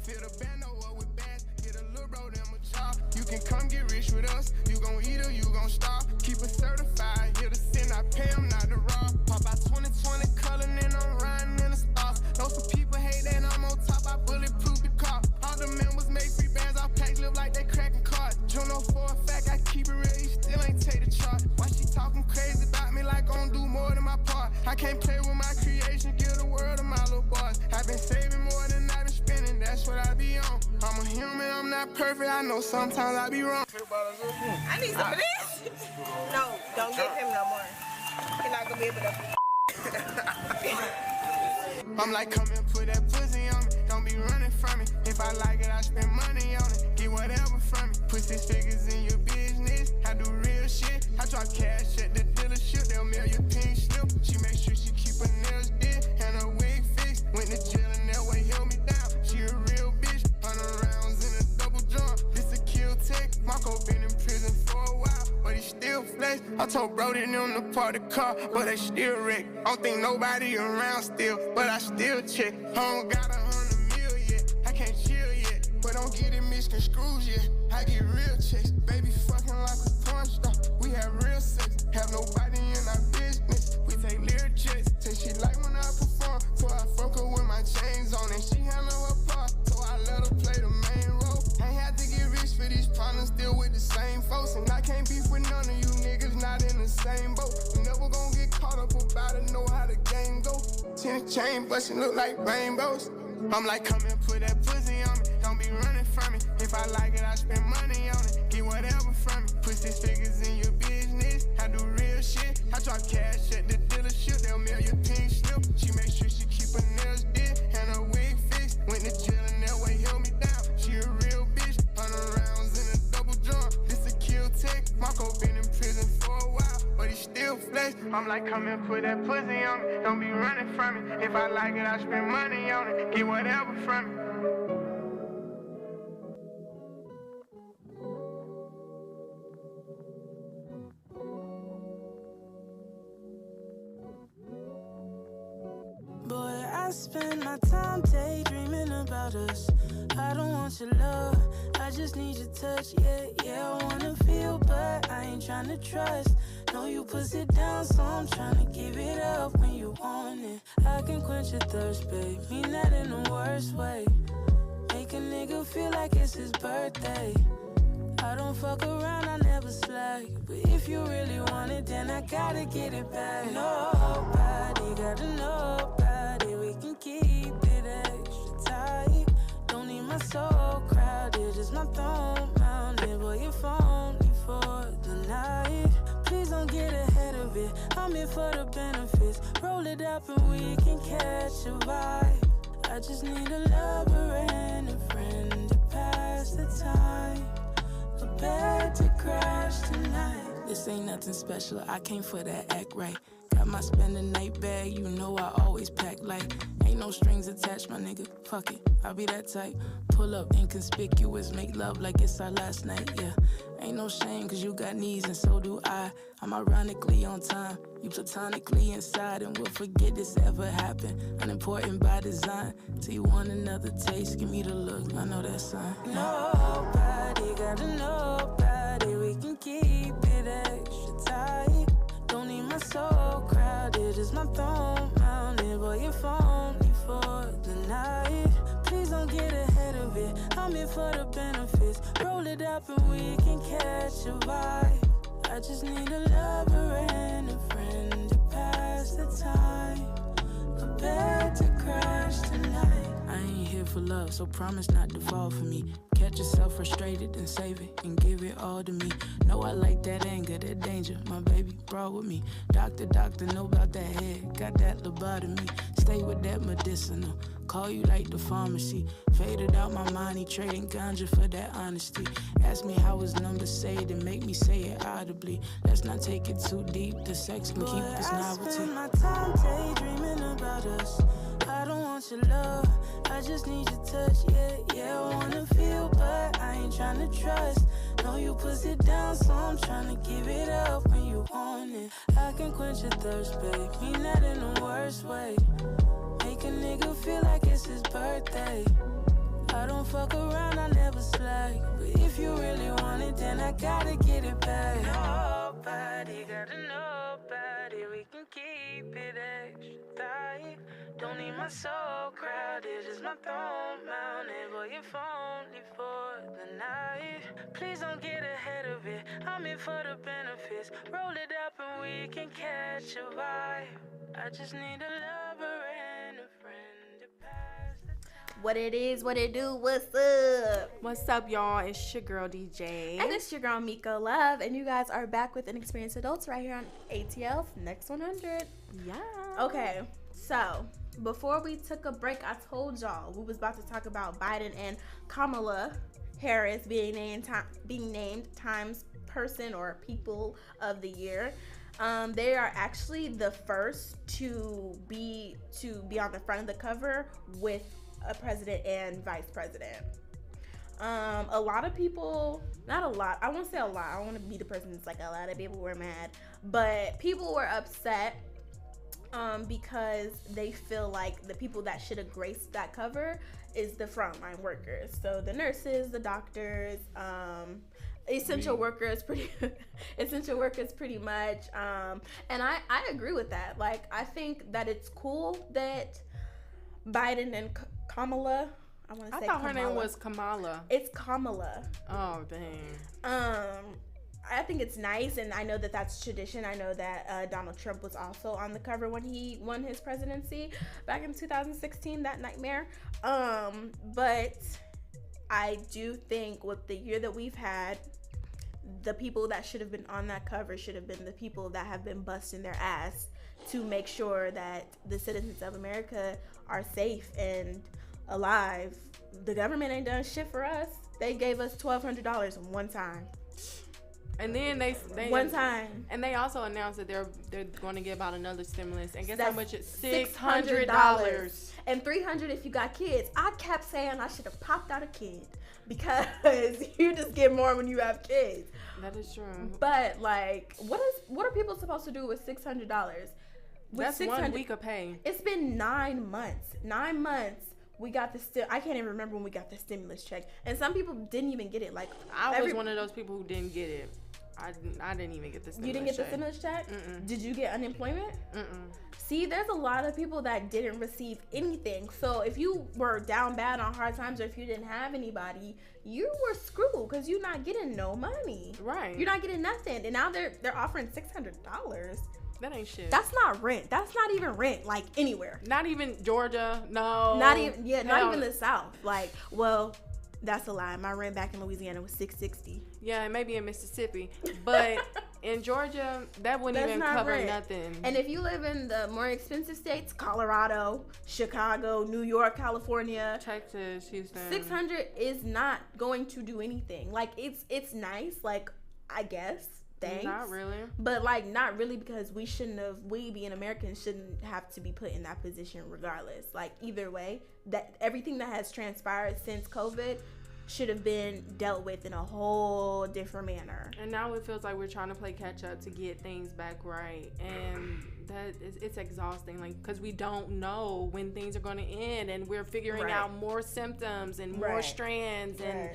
Feel the band over with bands, get a little bro them a job. You can come get rich with us, you gon' eat or you gon' starve. Keep it certified, here to sin, I pay them not to rob. Pop out 2020 color, and I'm riding in the stars. Know some people hate that I'm on top, I bulletproof the car. All the members make free bands, all packs live like they cracking cards. Juno for a fact, I keep it real, you still ain't take the chart. Why she talking crazy about me like gon' do more than my part? I can't play with my creation, give the world to my little boys. I've been saving more than I've been spending, that's what I be on. I'm a human, I'm not perfect, I know sometimes I be wrong. I need some of this. No, don't give him no more. He's not gonna be able to. I'm like, come and put that pussy on me. Don't be running from me. If I like it, I spend money on it. Get whatever from me. Put 6 figures in your business. I do real shit. I drop cash at the dealership. They'll mail your pink slip. She make sure she keep her nails did and her wig fixed. Went to jail and that way held me down. She a real bitch. 100 rounds in a double drum. This a kill tech. Meikko been in prison for a while, but he still flex. I told Brody them to park the car, but they still wreck. I don't think nobody around still, but I still check. I don't got 100 mil yet, I can't chill yet. But don't get it misconstrued yet, I get real checks. Baby fucking like a porn star, we have real sex. Have nobody in our business, we take lyric checks. Say she like when I perform, so I fuck her with my chains on. And she handle her part, so I let her play the main role. Ain't had to get rich for these partners, still with the same folks. And I can't beef with none of you niggas, not in the same boat. You never gonna get caught up about it, know how the game go. Chain bustin' look like rainbows. I'm like, come and put that pussy on me. Don't be running from me. If I like it, I spend money on it. Get whatever from me. Put 6 figures in your business. I do real shit. I drop cash at the dealership. They'll mail your pink slip. She make sure she keep her nails did and her wig fixed. Went to jail and that way held me down. She a real bitch. 100 rounds in a double drum. This a kill tech. Meikko been in prison for a while, but he still flex. I'm like, come and put that pussy on me. Don't be running from me. If I like it, I spend money on it. Get whatever from me. Boy, I spend my time daydreaming about us. I don't want your love, I just need your touch. Yeah, I wanna feel, but I ain't tryna trust. Know you push it down, so I'm tryna give it up when you want it. I can quench your thirst, babe, mean that in the worst way. Make a nigga feel like it's his birthday. I don't fuck around, I never slack. But if you really want it, then I gotta get it back. Nobody gotta know about it. We can keep it extra tight. Don't need my soul crowded, just my throne mounted. Boy, you're phony for the night. Please don't get ahead of it. I'm here for the benefits. Roll it up and we can catch a vibe. I just need a lover and a friend to pass the time. A bed to crash tonight. This ain't nothing special, I came for that act right. Got my spend the night bag, you know I always pack light. Ain't no strings attached, my nigga, fuck it, I'll be that type. Pull up inconspicuous, make love like it's our last night, yeah. Ain't no shame, cause you got needs and so do I. I'm ironically on time, you platonically inside. And we'll forget this ever happened, unimportant by design. Till you want another taste, give me the look, I know that sign. Nobody gotta know about it, we can keep it extra tight. Don't need my soul crowded, just my throne mounted. Boy, you're phony for the night. Please don't get ahead of it, I'm I'm in for the benefits. Roll it up and we can catch a vibe. I just need a lover and a friend to pass the time. Prepared to crash tonight. I ain't here for love, so promise not to fall for me. Catch yourself frustrated and save it and give it all to me. Know I like that anger, that danger. My baby brought with me. Doctor, know about that head. Got that lobotomy. Stay with that medicinal. Call you like the pharmacy. Faded out my money, trading ganja for that honesty. Ask me how it's number say it and make me say it audibly. Let's not take it too deep. The sex can keep this novelty. I spend my time daydreaming about us. I don't want your love, I just need your touch, yeah, I wanna feel, but I ain't tryna trust. Know you pussy down, so I'm tryna give it up when you want it. I can quench your thirst, babe, mean that in the worst way. Make a nigga feel like it's his birthday. I don't fuck around, I never slack. But if you really want it, then I gotta get it back. Nobody got nobody, we can keep it extra tight. Don't need my soul crowded, just my throne mounted. Boy, if only for the night. Please don't get ahead of it, I'm in for the benefits. Roll it up and we can catch a vibe. I just need a lover and a friend to pass the time. What it is, what it do, what's up? What's up, y'all? It's your girl DJ. And it's your girl Meikko Love, and you guys are back with Nxperienced Adults right here on ATL's Next 100. Yeah. Okay, so before we took a break, I told y'all we was about to talk about Biden and Kamala Harris being named Times Person or People of the Year. They are actually the first to be on the front of the cover with a president and vice president. A lot of people, not a lot, I won't say a lot, I don't want to be the person that's like a lot of people were mad, but people were upset because they feel like the people that should have graced that cover is the frontline workers. So the nurses, the doctors, essential workers pretty much. And I agree with that. Like, I think that it's cool that Biden and Kamala, I thought her name was Kamala. It's Kamala. Oh, dang. I think it's nice, and I know that that's tradition. I know that Donald Trump was also on the cover when he won his presidency back in 2016, that nightmare. But I do think with the year that we've had, the people that should have been on that cover should have been the people that have been busting their ass to make sure that the citizens of America are safe and alive. The government ain't done shit for us. They gave us $1,200 one time. And then they one time. And they also announced that they're going to give out another stimulus. And guess That's how much it's $600. And $300 if you got kids. I kept saying I should have popped out a kid because you just get more when you have kids. That is true. But like, what are people supposed to do with $600? That's 1 week of pay. It's been 9 months. 9 months. We got I can't even remember when we got the stimulus check. And some people didn't even get it. Like, I was one of those people who didn't get it. I didn't even get the stimulus check. You didn't get the stimulus check? Mm-mm. Did you get unemployment? Mm-mm. See, there's a lot of people that didn't receive anything. So if you were down bad on hard times, or if you didn't have anybody, you were screwed because you're not getting no money. Right. You're not getting nothing. And now they're offering $600. That ain't shit. That's not rent. That's not even rent, like, anywhere. Not even Georgia. No. Not even the South. Like, well, that's a lie. My rent back in Louisiana was $660. Yeah, and maybe in Mississippi. But in Georgia, that wouldn't even cover rent. Nothing. And if you live in the more expensive states, Colorado, Chicago, New York, California, Texas, Houston, $600 is not going to do anything. Like, it's nice, like, I guess. Thanks. Not really. But like, not really, because we being Americans shouldn't have to be put in that position regardless. Like, either way, that everything that has transpired since COVID should have been dealt with in a whole different manner. And now it feels like we're trying to play catch up to get things back right. And it's exhausting, like, because we don't know when things are going to end, and we're figuring out more symptoms and more strands, and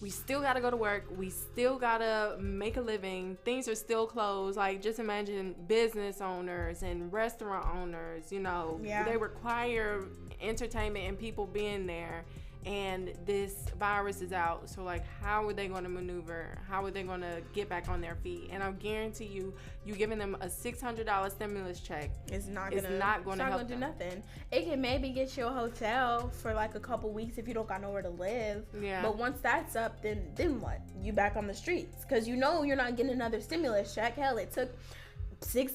we still got to go to work. We still got to make a living. Things are still closed. Like, just imagine business owners and restaurant owners, they require entertainment and people being there. and this virus is out. So like, how are they going to maneuver? How are they going to get back on their feet? And I guarantee you giving them a $600 stimulus check, it's not going to help do nothing. It can maybe get you a hotel for like a couple weeks if you don't got nowhere to live. Yeah. But once that's up, then what? You back on the streets, because you're not getting another stimulus check. Hell, it took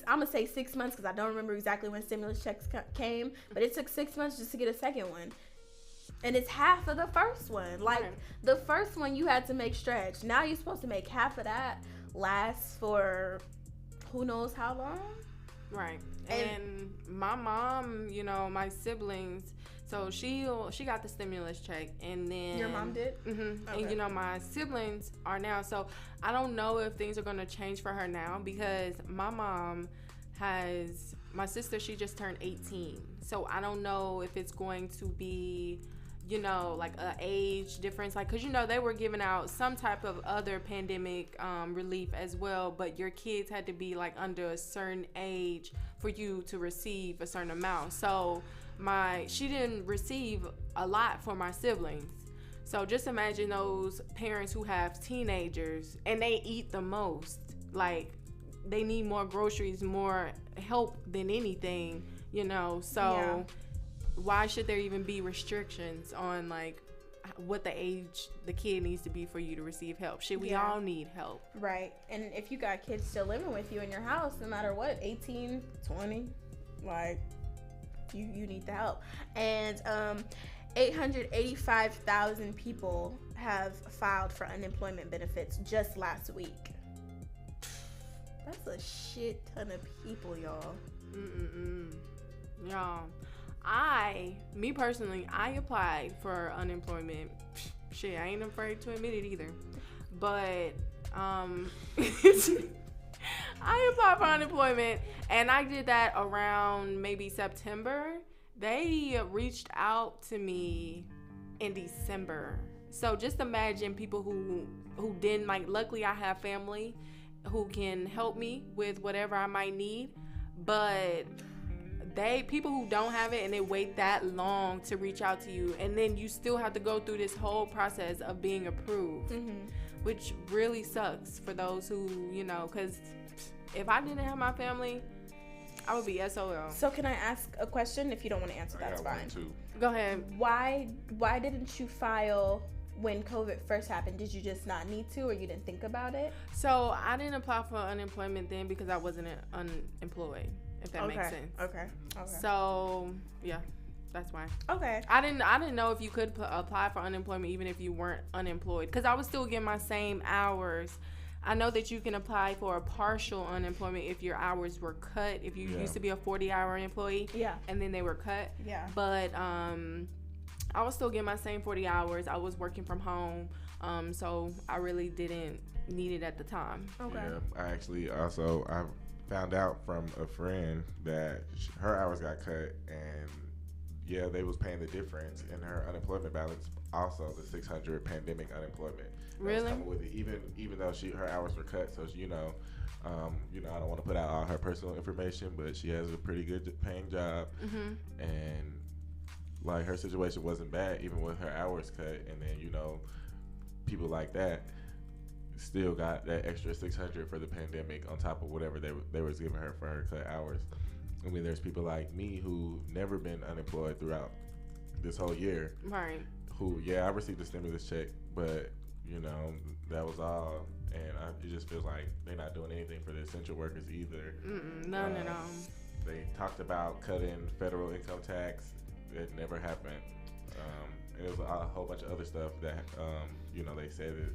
I'm gonna say 6 months, because I don't remember exactly when stimulus checks came, but it took 6 months just to get a second one. And it's half of the first one. Like, the first one you had to make stretch. Now you're supposed to make half of that last for who knows how long. Right. And my mom, my siblings, so she got the stimulus check, and then your mom did. Okay. And my siblings are now. So I don't know if things are gonna change for her now, because my sister, she just turned 18. So I don't know if it's going to be, like a age difference, like, because they were giving out some type of other pandemic relief as well, but your kids had to be like under a certain age for you to receive a certain amount. So she didn't receive a lot for my siblings. So just imagine those parents who have teenagers and they eat the most, like they need more groceries, more help than anything, so yeah. Why should there even be restrictions on like what the age the kid needs to be for you to receive help? Should we all need help? Right. And if you got kids still living with you in your house, no matter what, 18, 20, like you need the help. And 885,000 people have filed for unemployment benefits just last week. That's a shit ton of people, y'all. Y'all, me personally, I applied for unemployment. Shit, I ain't afraid to admit it either. But I applied for unemployment, and I did that around maybe September. They reached out to me in December. So just imagine people who didn't, like, luckily I have family who can help me with whatever I might need, but people who don't have it and they wait that long to reach out to you, and then you still have to go through this whole process of being approved, which really sucks for those who, because if I didn't have my family, I would be SOL. So can I ask a question? If you don't want to answer, that's fine. Go ahead. Why didn't you file when COVID first happened? Did you just not need to, or you didn't think about it? So I didn't apply for unemployment then because I wasn't unemployed, if that makes sense. Okay. So yeah, that's why. Okay. I didn't know if you could apply for unemployment even if you weren't unemployed, because I was still getting my same hours. I know that you can apply for a partial unemployment if your hours were cut. If you used to be a 40-hour employee, and then they were cut. Yeah. But I was still getting my same 40 hours. I was working from home, so I really didn't need it at the time. Okay. Yeah, I found out from a friend that her hours got cut, and they was paying the difference in her unemployment balance. Also, the $600 pandemic unemployment. Really? Coming with it, even though her hours were cut. So I don't want to put out all her personal information, but she has a pretty good paying job, and like her situation wasn't bad even with her hours cut. And then people like that still got that extra $600 for the pandemic on top of whatever they was giving her for her cut hours. I mean, there's people like me who never been unemployed throughout this whole year. Right. Who, I received a stimulus check, but that was all. And it just feels like they're not doing anything for the essential workers either. None at all. They talked about cutting federal income tax. It never happened. And there was a whole bunch of other stuff that, they said that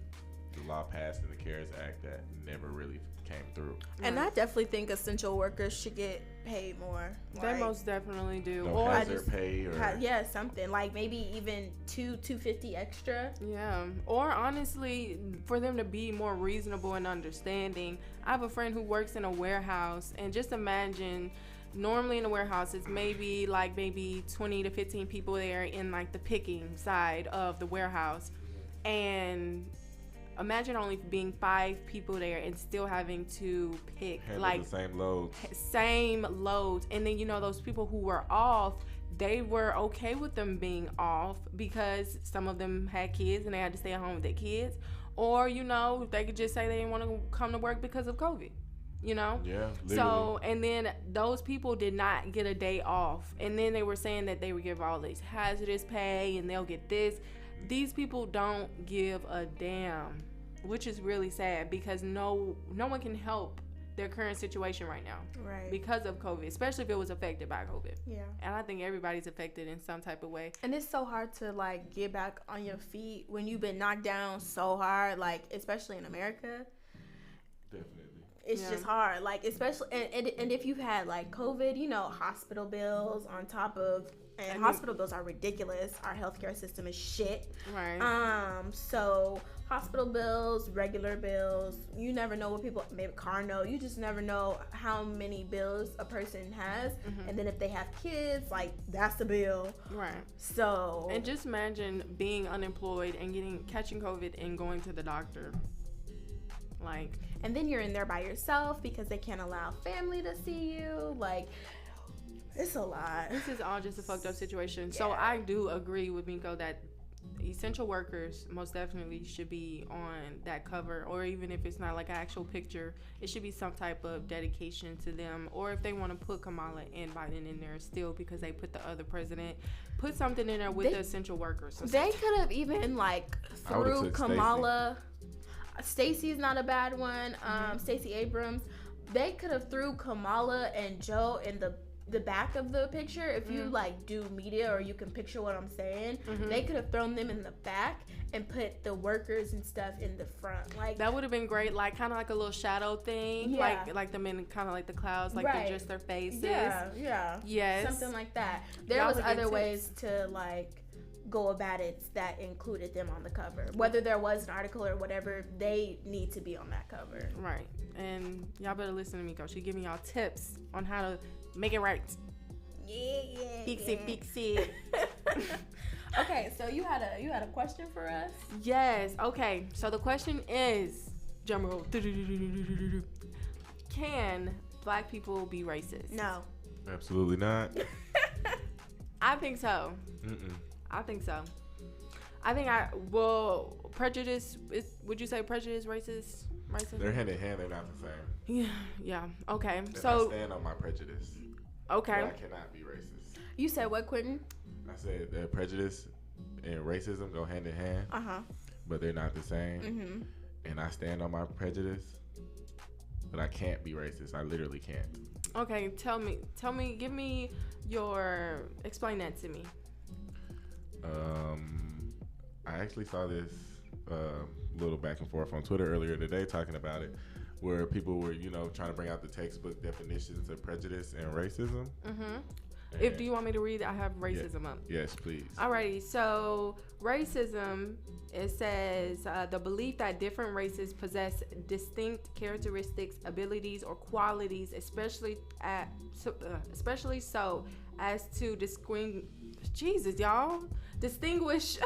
the law passed in the CARES Act that never really came through. And I definitely think essential workers should get paid more. They most definitely do. No hazard pay or something like maybe even $250 extra. Yeah, or honestly, for them to be more reasonable and understanding. I have a friend who works in a warehouse, and just imagine. Normally in a warehouse, it's maybe 20 to 15 people there in like the picking side of the warehouse, and imagine only being 5 people there and still having to pick the same loads, and then those people who were off, they were okay with them being off because some of them had kids and they had to stay at home with their kids. Or, you know, they could just say they didn't want to come to work because of COVID, you know? Yeah, literally. So, and then those people did not get a day off. And then they were saying that they would give all this hazardous pay and they'll get this. These people don't give a damn, which is really sad because no one can help their current situation right now. Right. Because of COVID, especially if it was affected by COVID. Yeah. And I think everybody's affected in some type of way. And it's so hard to like get back on your feet when you've been knocked down so hard, like especially in America. Definitely. It's just hard, like especially and if you've had like COVID, you know, hospital bills on top of, and hospital bills are ridiculous. Our healthcare system is shit. Right. So hospital bills, regular bills, you never know what people, maybe car note, you just never know how many bills a person has. And then if they have kids, like that's the bill. Right. So. And just imagine being unemployed and catching COVID and going to the doctor. Like. And then you're in there by yourself because they can't allow family to see you. Like, it's a lot. This is all just a fucked up situation. Yeah. So I do agree with Meikko that essential workers most definitely should be on that cover, or even if it's not like an actual picture, it should be some type of dedication to them. Or if they want to put Kamala and Biden in there still because they put the other president, put something in there with the essential workers. They could have even like threw Kamala. Stacey's not a bad one. Stacey Abrams. They could have threw Kamala and Joe in the back of the picture. If you like do media or you can picture what I'm saying, they could have thrown them in the back and put the workers and stuff in the front. Like that would have been great. Like kind of like a little shadow thing. Yeah. Like them in kind of like the clouds, like they're just their faces. Yeah. Yes. Something like that. There was other ways to like go about it that included them on the cover. Whether there was an article or whatever, they need to be on that cover. Right. And y'all better listen to Meikko. She give me y'all tips on how to make it right. Yeah. Fix it. Okay, so you had a question for us? Yes. Okay. So the question is, drum roll. Can black people be racist? No. Absolutely not. I think so. I think so. Prejudice is, would you say prejudice racist? Racism? They're hand in hand, they're not the same. Yeah. Okay. And so I stand on my prejudice. Okay. But I cannot be racist. You said what, Quinton? I said that prejudice and racism go hand in hand. But they're not the same. And I stand on my prejudice, but I can't be racist. I literally can't. Okay, tell me, explain that to me. I actually saw this little back and forth on Twitter earlier today talking about it, where people were, trying to bring out the textbook definitions of prejudice and racism. Do you want me to read it? I have racism up. Yes, please. Alrighty, so racism, it says the belief that different races possess distinct characteristics, abilities, or qualities, especially so as to distinguish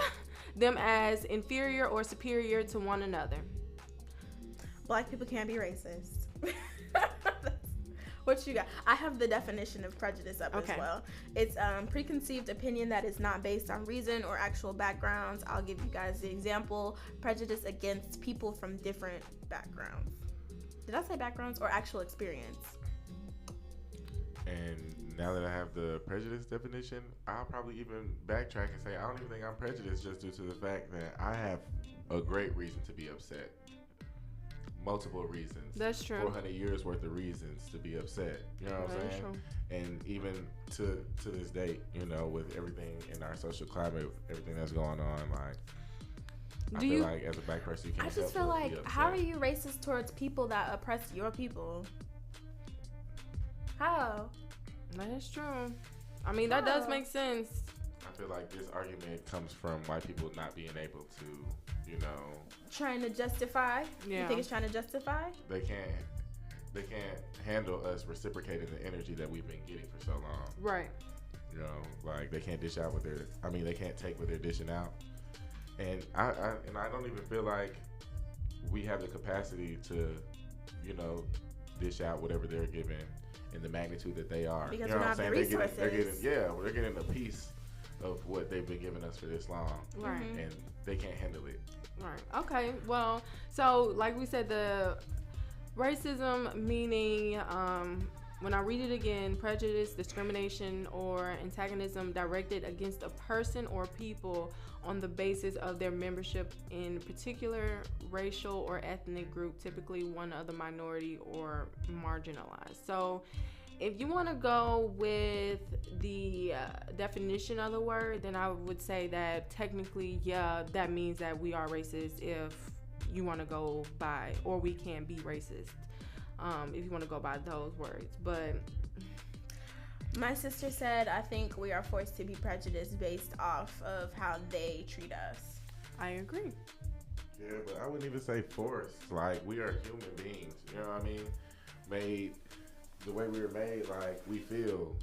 them as inferior or superior to one another. Black people can't be racist. What you got? I have the definition of prejudice up as well. It's preconceived opinion that is not based on reason or actual backgrounds. I'll give you guys the example. Prejudice against people from different backgrounds. Did I say backgrounds or actual experience? And now that I have the prejudice definition, I'll probably even backtrack and say I don't even think I'm prejudiced, just due to the fact that I have a great reason to be upset. Multiple reasons. That's true. 400 years worth of reasons to be upset. You know what I'm saying? True. And even to this date, with everything in our social climate, everything that's going on, like I feel like as a black person, you can't. I just feel like, how are you racist towards people that oppress your people? How? That is true. I mean, that does make sense. I feel like this argument comes from white people not being able to, trying to justify. Yeah. You think it's trying to justify? They can't handle us reciprocating the energy that we've been getting for so long. Right. Like they can't dish out they can't take what they're dishing out. And I don't even feel like we have the capacity to, dish out whatever they're giving in the magnitude that they are. Because you know we what I'm don't saying? have the resources. They're getting a piece of what they've been giving us for this long. Right. And they can't handle it. Right. Okay. Well, so like we said, the racism meaning, when I read it again, prejudice, discrimination, or antagonism directed against a person or people on the basis of their membership in a particular racial or ethnic group, typically one of the minority or marginalized. So if you want to go with the definition of the word, then I would say that technically, yeah, that means that we are racist if you want to go by, or we can be racist if you want to go by those words. But my sister said, I think we are forced to be prejudiced based off of how they treat us. I agree. Yeah, but I wouldn't even say forced. Like, we are human beings, you know what I mean? Made the way we were made, like, we feel.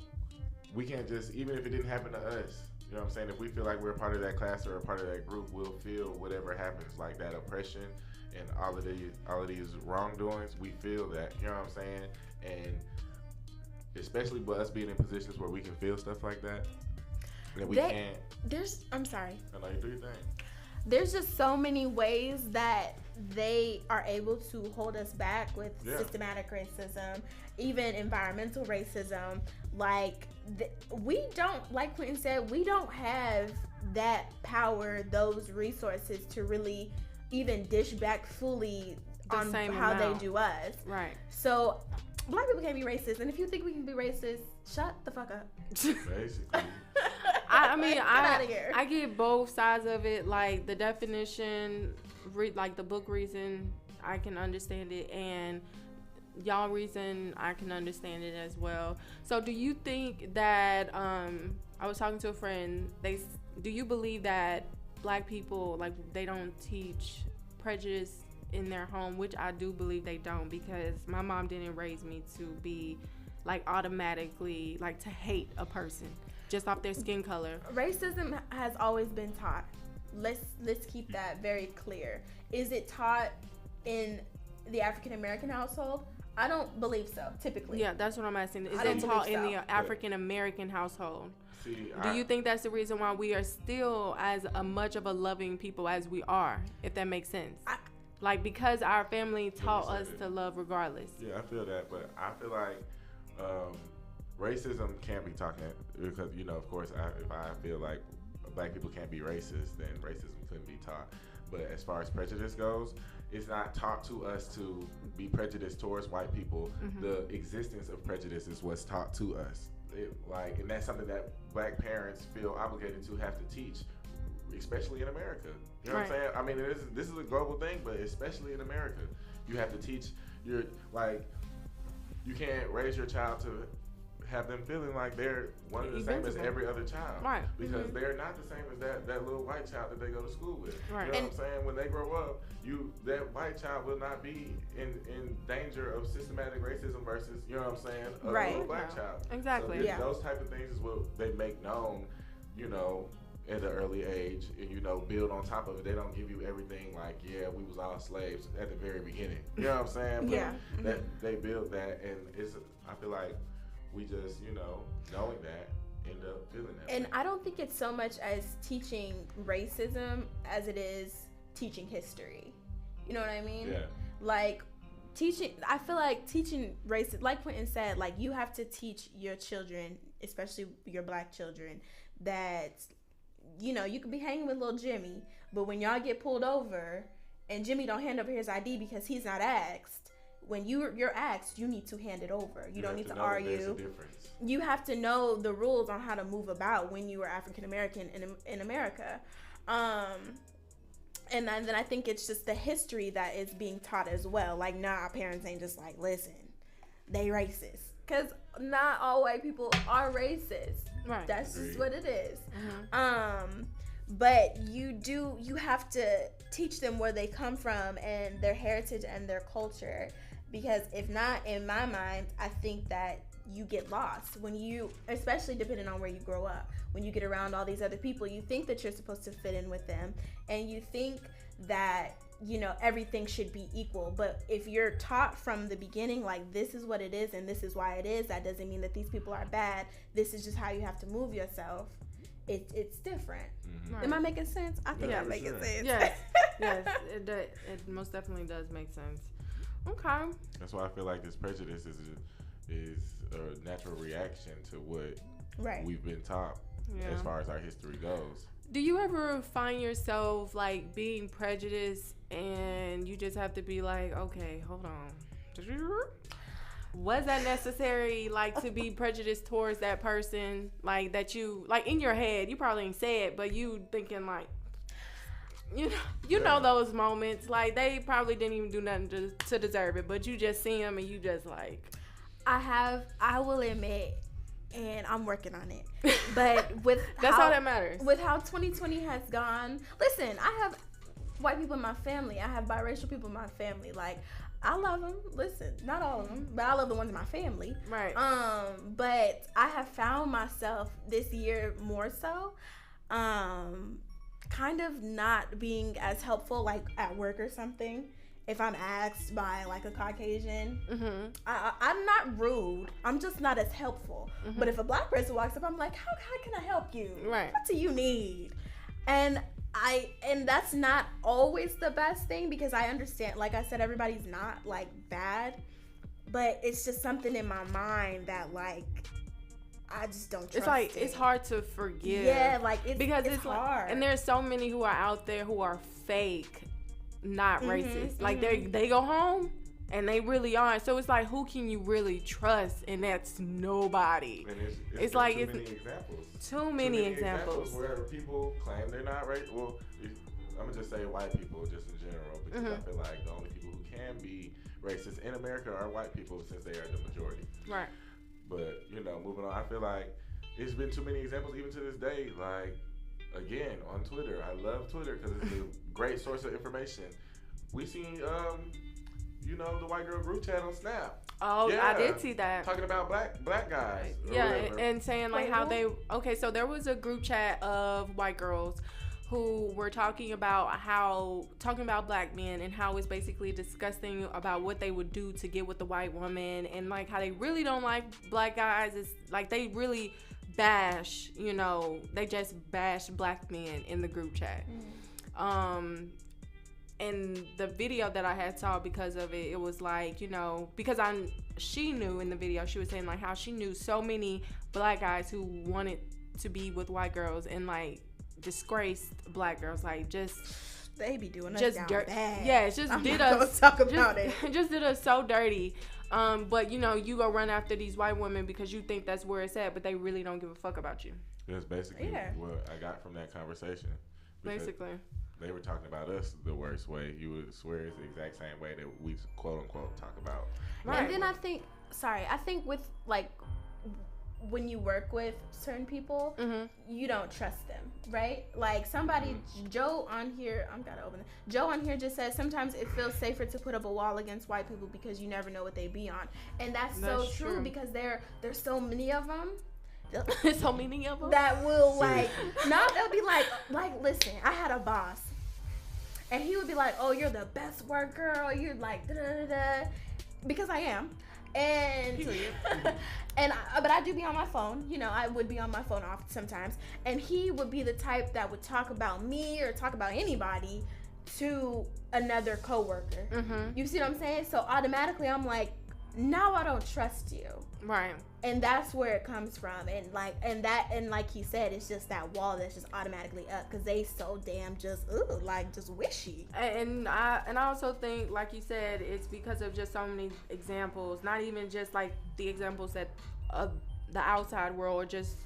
We can't just, even if it didn't happen to us, you know what I'm saying? If we feel like we're a part of that class or a part of that group, we'll feel whatever happens, like that oppression and all of these wrongdoings. We feel that, you know what I'm saying? And especially with us being in positions where we can feel stuff like that, that we can't. I'm sorry. I know you do your thing. There's just so many ways that they are able to hold us back with systematic racism, even environmental racism. Like, we don't, like Quinton said, we don't have that power, those resources to really even dish back fully on how they do us. Right. So black people can't be racist, and if you think we can be racist, shut the fuck up. Basically. I mean, Get outta here. I get both sides of it. Like the definition, like the book reason, I can understand it, and y'all reason, I can understand it as well. So, do you think that? I was talking to a friend. Do you believe that black people, like, they don't teach prejudice in their home? Which I do believe they don't, because my mom didn't raise me to be like automatically like to hate a person just off their skin color. Racism has always been taught. Let's keep that very clear. Is it taught in the African American household? I don't believe so, typically. Yeah, that's what I'm asking. Is it taught in the African American household? Do you think that's the reason why we are still as much of a loving people as we are, if that makes sense? Like, because our family taught us to love regardless. Yeah, I feel that, but I feel like racism can't be taught, because, you know, of course, if I feel like black people can't be racist, then racism couldn't be taught. But as far as prejudice goes, it's not taught to us to be prejudiced towards white people. Mm-hmm. The existence of prejudice is what's taught to us. And that's something that black parents feel obligated to have to teach, especially in America. You know what I'm saying? I mean, this is a global thing, but especially in America, you have to teach you can't raise your child to have them feeling like they're one of the same as every other child. Right. Because they're not the same as that little white child that they go to school with. Right. You know what I'm saying? When they grow up, that white child will not be in danger of systematic racism versus, you know what I'm saying, a little black child. Exactly. So those type of things is what they make known, you know, at an early age, and, you know, build on top of it. They don't give you everything like, yeah, we was all slaves at the very beginning. You know what I'm saying? But that they build that, and I feel like we just, you know, knowing that, end up feeling that. And way. I don't think it's so much as teaching racism as it is teaching history. You know what I mean? Yeah. Like, I feel like teaching racism, like Quinton said, like, you have to teach your children, especially your black children, that, you know, you could be hanging with little Jimmy, but when y'all get pulled over and Jimmy don't hand over his ID because he's not asked, when you're asked, you need to hand it over. You don't need to argue. You have to know the rules on how to move about when you are African American in America. And then I think it's just the history that is being taught as well. Like, our parents ain't just like, listen, they racist. Because not all white people are racist. Right. That's just what it is. Mm-hmm. But you have to teach them where they come from and their heritage and their culture. Because if not, in my mind, I think that you get lost when you, especially depending on where you grow up, when you get around all these other people, you think that you're supposed to fit in with them, and you think that you know, everything should be equal. But if you're taught from the beginning, like, this is what it is and this is why it is, that doesn't mean that these people are bad. This is just how you have to move yourself. It's different. Right. Am I making sense? I think I'm making sense. Yes, yes, it most definitely does make sense. Okay. That's why I feel like this prejudice is a natural reaction to what we've been taught as far as our history goes. Do you ever find yourself like being prejudiced and you just have to be like, okay, hold on. Was that necessary, like, to be prejudiced towards that person? Like, that you, like, in your head, you probably ain't say it, but you thinking, like, you know those moments. Like, they probably didn't even do nothing to deserve it, but you just see them and you just, like. I will admit, and I'm working on it, but with that's all that matters. With how 2020 has gone, listen, I have white people in my family. I have biracial people in my family. Like, I love them. Listen, not all of them, but I love the ones in my family. Right. But I have found myself this year more so, kind of not being as helpful, like at work or something. If I'm asked by like a Caucasian, I'm not rude. I'm just not as helpful. But if a black person walks up, I'm like, how can I help you? Right. What do you need? And that's not always the best thing, because I understand, like I said, everybody's not like bad, but it's just something in my mind that, like, I just don't trust. It's like it's hard to forgive. Yeah, like because it's hard. Like, and there's so many who are out there who are fake, not racist. Like they go home and they really aren't. So it's like, who can you really trust? And that's nobody. And it's like too many examples. Too many examples where people claim they're not racist. Well, I'm gonna just say white people just in general, because I feel like the only people who can be racist in America are white people, since they are the majority. Right. But, you know, moving on, I feel like it's been too many examples even to this day. Like, again, on Twitter, I love Twitter because it's a great source of information. We seen, you know, the white girl group chat on Snap. Oh, yeah. I did see that. Talking about black guys. Yeah, and saying like how they, okay, so there was a group chat of white girls who were talking about black men and how it's basically disgusting about what they would do to get with the white woman, and like how they really don't like black guys. It's like they really bash, you know, they just bash black men in the group chat. And the video that I had saw because of it, it was like, you know, because she knew in the video, she was saying like how she knew so many black guys who wanted to be with white girls and like disgraced black girls, like just they be doing us just down bad. Yeah, it just did us talk about it. Just did us so dirty. But you know, you go run after these white women because you think that's where it's at, but they really don't give a fuck about you. That's basically what I got from that conversation. Basically, they were talking about us the worst way. You would swear it's the exact same way that we quote unquote talk about. Right. And then I think with like when you work with certain people, you don't trust them, right? Like somebody, Joe on here just says sometimes it feels safer to put up a wall against white people because you never know what they be on. And that's so true because there's so many of them. So many of them that will like, they'll be like, listen, I had a boss and he would be like, oh, you're the best work girl. You're like, da da da, because I am. And but I do be on my phone, you know, I would be on my phone off sometimes, and he would be the type that would talk about me or talk about anybody to another coworker. You see what I'm saying? So automatically I'm like, now I don't trust you. Right. And that's where it comes from. And like he said, it's just that wall that's just automatically up because they so damn just wishy. And I also think, like you said, it's because of just so many examples, not even just like the examples that of the outside world or just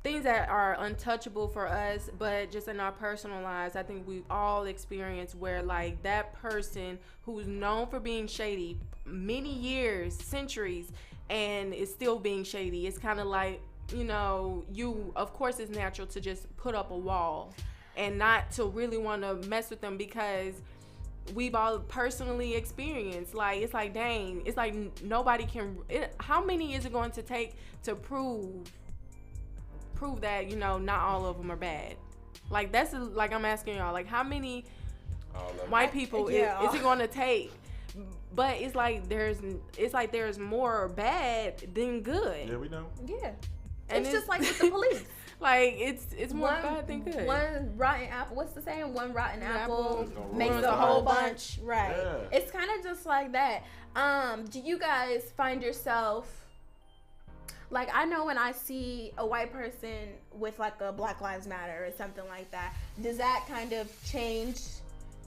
things that are untouchable for us, but just in our personal lives. I think we've all experienced where like that person who's known for being shady many years, centuries, and is still being shady. It's kind of like, you know, of course it's natural to just put up a wall and not to really want to mess with them because we've all personally experienced, like, it's like, dang, it's like nobody can, how many is it going to take to prove that, you know, not all of them are bad? Like, that's like, I'm asking y'all, like, how many white people. Yeah. Is it going to take? But it's like there's more bad than good. Yeah, we know. Yeah. And it's just like with the police. Like it's more bad than good. One rotten apple. What's the saying? One rotten apple makes ruin a the whole whole bunch. Right. Yeah. It's kind of just like that. Do you guys find yourself like, I know when I see a white person with like a Black Lives Matter or something like that, does that kind of change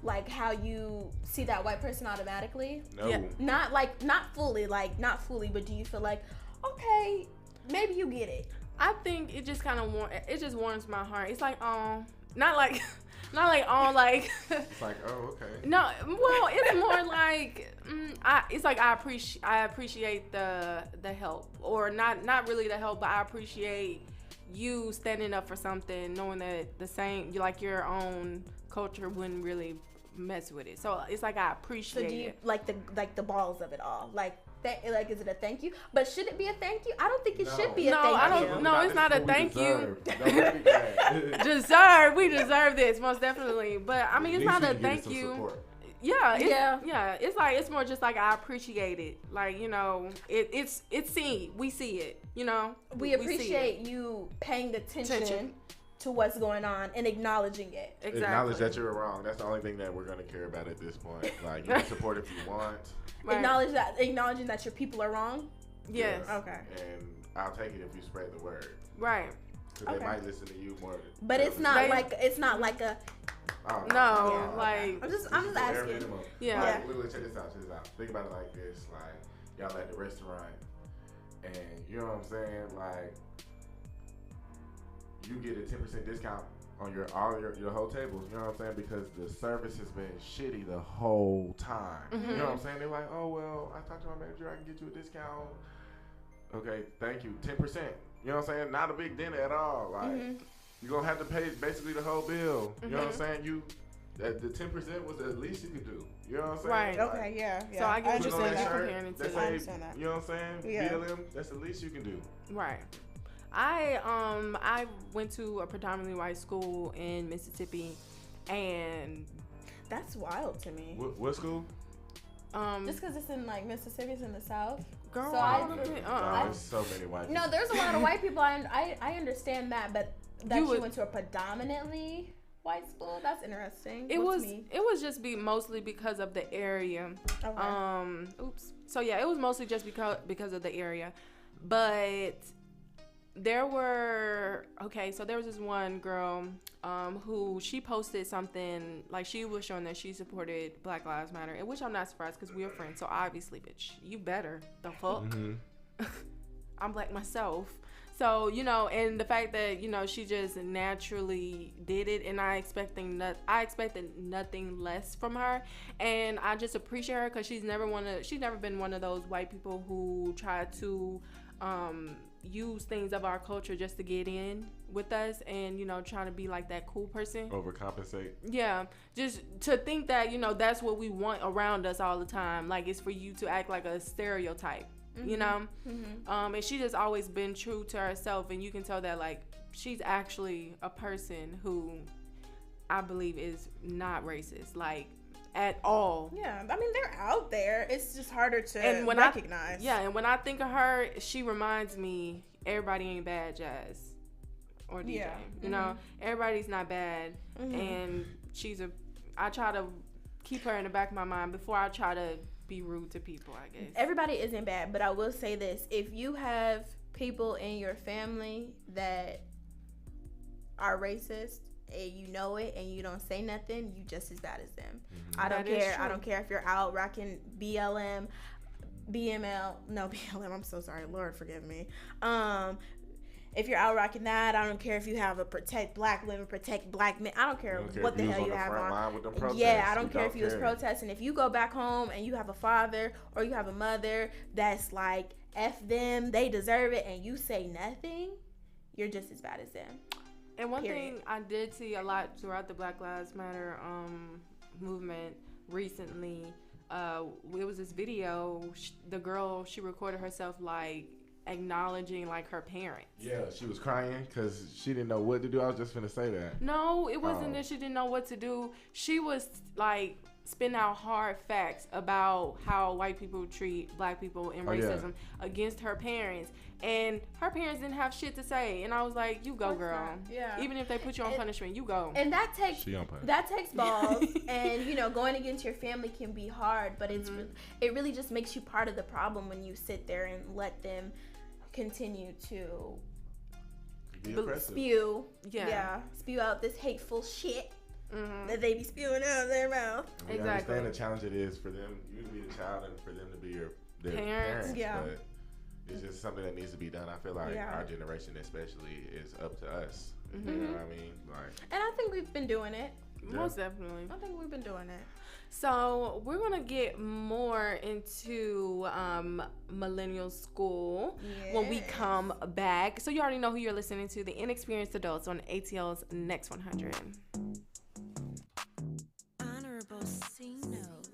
like how you see that white person automatically? No. Yeah. Not fully, but do you feel like, okay, maybe you get it? I think it just kind of warms my heart. It's like not like like It's like, oh, okay. no, well, it's more like I appreciate the help, or not really the help, but I appreciate you standing up for something, knowing that the same, like your own culture wouldn't really mess with it. So it's like I appreciate So do you it. like the balls of it all? Like is it a thank you? But should it be a thank you? I don't think it should be a No, thank I you. don't. No, it's not a thank you. Deserve. We deserve this most definitely. But I mean, it's not a thank you. Yeah, it's more just like I appreciate it. Like, you know, it's seen. We see it. You know, We appreciate you paying attention to what's going on and acknowledging it. Exactly. Acknowledge that you're wrong. That's the only thing that we're gonna care about at this point. Like, you can support if you want. Right. Acknowledging that your people are wrong. Yes. Okay. And I'll take it if you spread the word. Right. Because they might listen to you more. But it's not like a. Oh, No, like I'm just bare asking. minimum. Yeah. Like, look, check this out. Think about it like this. Like, y'all at the restaurant, and you know what I'm saying? Like, you get a 10% discount on your whole table. You know what I'm saying? Because the service has been shitty the whole time. Mm-hmm. You know what I'm saying? They're like, oh, well, I talked to my manager. I can get you a discount. Okay, thank you. 10%. You know what I'm saying? Not a big dinner at all. Like, you're going to have to pay basically the whole bill. You know what I'm saying? The 10% was the least you could do. You know what I'm saying? Right. Like, Okay, yeah. So I get put what on you're that shirt, comparing it that to. say, understand that. you know what I'm saying? Yeah. BLM, that's the least you can do. Right. I went to a predominantly white school in Mississippi, and That's wild to me. What school? Just because it's in like Mississippi, it's in the South. girl, So There's so many white people. No, there's a lot of white people. I understand that, but that you would- went to a predominantly white school. That's interesting. it What's was me? it was just mostly because of the area. Okay. So yeah, it was mostly just because of the area, but there was this one girl who she posted something like she was showing that she supported Black Lives Matter, and which I'm not surprised because we're friends, so obviously, bitch, you better the fuck. I'm black myself, so you know, and the fact that you know she just naturally did it, and I expected nothing less from her, and I just appreciate her because she's never been one of those white people who try to use things of our culture just to get in with us, and you know, trying to be like that cool person. Overcompensate. Yeah, just to think that you know that's what we want around us all the time. Like it's for you to act like a stereotype, you know. And she just always been true to herself, and you can tell that like she's actually a person who I believe is not racist, like at all. Yeah, I mean they're out there. It's just harder to And when recognize. and when I think of her, she reminds me everybody ain't bad, Jazz or DJ. Yeah. You know, everybody's not bad, and I try to keep her in the back of my mind before I try to be rude to people, I guess. Everybody isn't bad, but I will say this: if you have people in your family that are racist and you know it and you don't say nothing, you just as bad as them. I don't That is care. I true. don't care if you're out rocking BLM, I'm so sorry. Lord forgive me. If you're out rocking that, I don't care if you have a protect black women, protect black men. I don't care what the hell you have on. Yeah, I don't care if you was protesting. If you go back home and you have a father or you have a mother that's like, F them, they deserve it, and you say nothing, you're just as bad as them. And one Period. thing I did see a lot throughout the Black Lives Matter movement recently, it was this video. The girl, she recorded herself like acknowledging like her parents. Yeah, she was crying because she didn't know what to do. I was just finna say that. No, it wasn't that she didn't know what to do. She was like spitting out hard facts about how white people treat black people and racism against her parents. And her parents didn't have shit to say. And I was like, you go, girl. Yeah. Even if they put you on punishment, you go. And that takes balls. And, you know, going against your family can be hard. But it really just makes you part of the problem when you sit there and let them continue to spew out this hateful shit that they be spewing out of their mouth. We understand the challenge it is for them, you to be the child, and for them to be their parents. Yeah. But it's just something that needs to be done. I feel like our generation especially is up to us. You know what I mean? Like, and I think we've been doing it. Most definitely. I think we've been doing it. So we're going to get more into millennial school when we come back. So you already know who you're listening to, the Inexperienced Adults on ATL's Next 100. Honorable C note.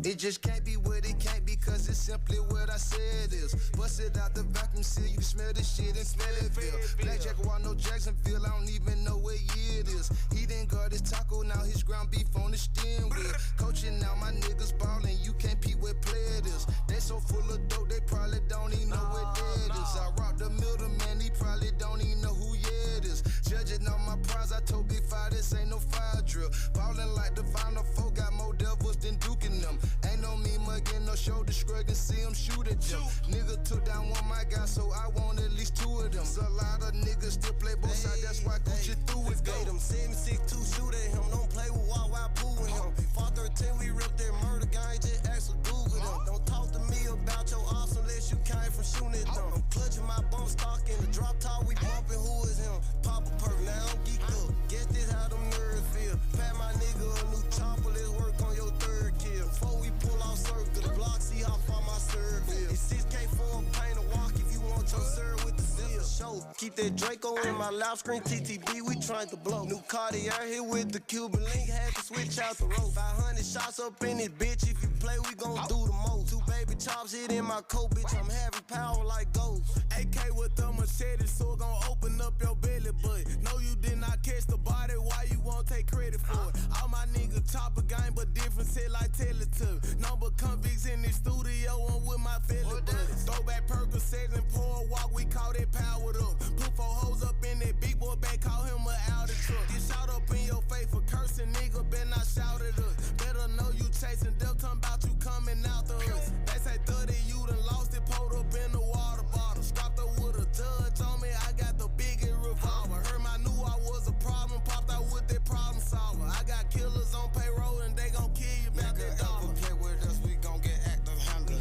It just can't be what it can't be, cause it's simply what I said is. Bust it out the vacuum seal, you can smell this shit and smell it feel. Blackjack while no Jacksonville, I don't even know what year it is. He didn't guard his taco, now his ground beef on the steering wheel. Coaching now my niggas ballin', you can't peep what play it is. They so full of dope, they probably don't even know what that is. I rock the middleman, he probably don't even know who it is. Judging on my prize, I told Big Five, this ain't no fire drill. Ballin' like the Final Four, got more devils than Duke in them. Ain't no me mugging, no shoulder shrugging, see him shoot at them. Nigga took down one my guy, so I want at least two of them. So a lot of niggas still play both sides, that's why Gucci through it. Gate him, 762, shoot at him, don't play with Wild Pooh with him. 413, we ripped that murder gang, just ask for Google them. Don't talk to me about your arse unless you came from shooting at them. I'm clutching my bump stock in the drop top, we bumping, who is him? Pop a perk, now I'm geeked up. Guess this how them nerds feel. Pat my nigga a new chopper, let's work on your third kill. Before we pull off circle the block, see how far my serve is. It's 6K for a paint a walk if you want your serve with the seal. Show. Keep that Draco in my loud screen, TTB, we trying to blow. New Cartier here with the Cuban link, had to switch out the rope. 500 shots up in it, bitch. If you play, we gon' do the most. 2 baby chops hit in my coat, bitch. I'm having power like ghosts. AK with the machete, so it gon' open up your belly. But no, you did not catch the body. Why you won't take credit for it? All my niggas top a game, but different shit like Teletubbies. Number convicts in the studio, I'm with my fellow buddies. Throwback Percocets and pour walk, we call that powered up. Put 4 hoes up in that big boy back, call him a Audi truck. Get shot up in your face for cursing, nigga, better not shout at us. Better know you chasing death, talking about you coming out to us. They say 30, you done lost it, pulled up in the water bottle. Stopped up with a judge on me, I got the biggest revolver. Heard I knew I was a problem, popped out with that problem solver. I got killers on payroll and they gon' kill you about that dollar. Play with us, we gon' get active handle.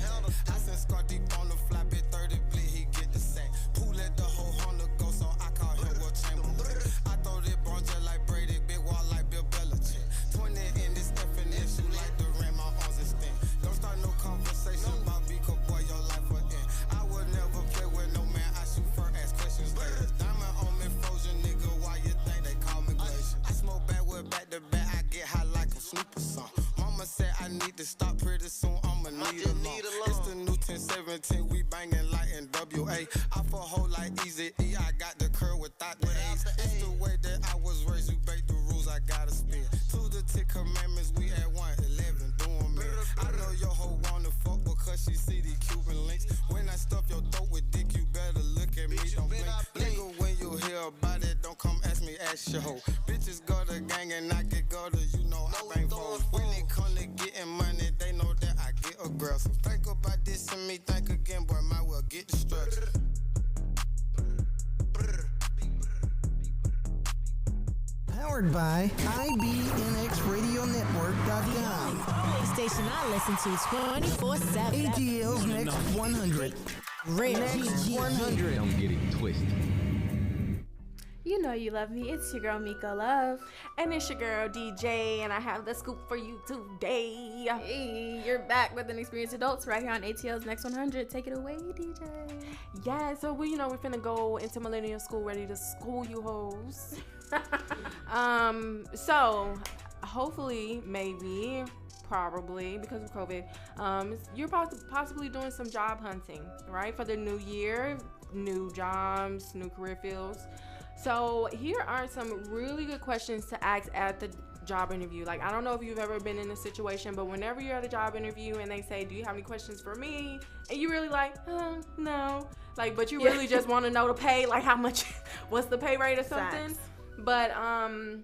I sent Scar deep on the flap at 30 bleed, he get the sack. Pooh let the whole Honda go, so I call him Will Chamberlain. I throw that bone just like Brady, big wall like Bill Belichick. 20 in this definition, like the ram, my arms extend. Don't start no conversation about Meikko, boy, your life will end. I would never play with no man, I shoot first, ask questions later. Diamond on me frozen, nigga, why you think they call me Glacier? I smoke backwood back to back, I get high like a Snoopy song. Mama said I need to stop pretty soon, I'ma need a loan. It's the new 1017, we banging like NWA. I for whole like Easy E, I got the curve without the A's. It's the way that I was raised, you break the rules, I gotta spin. To the 10 commandments, we at 111, doing me. I know your hoe wanna fuck because she see the Cuban links. When I stuff your throat with dick, you better look at me, don't blink. Nigga, when you hear about it, don't come ask me, ask your hoe. Bitches go to gang and I get gutter, you know I bang foes. When it come to getting money, they know that I get aggressive. Think about this and me, think again, boy, might well get distracted. Powered by IBNXRadioNetwork.com. Only station I listen to 24/7. ATL's Next 100. Next 100. Don't get it twisted. You know you love me. It's your girl Meikko Love. And it's your girl DJ, and I have the scoop for you today. Hey, you're back with Inexperienced Adults right here on ATL's Next 100. Take it away, DJ. Yeah, so we finna go into millennial school, ready to school you hoes. So hopefully, maybe, probably because of COVID, you're possibly doing some job hunting, right? For the new year, new jobs, new career fields. So here are some really good questions to ask at the job interview. Like, I don't know if you've ever been in a situation, but whenever you're at a job interview and they say, do you have any questions for me? And you really like, no. Like, but you really just want to know the pay, like how much, what's the pay rate or something. Facts.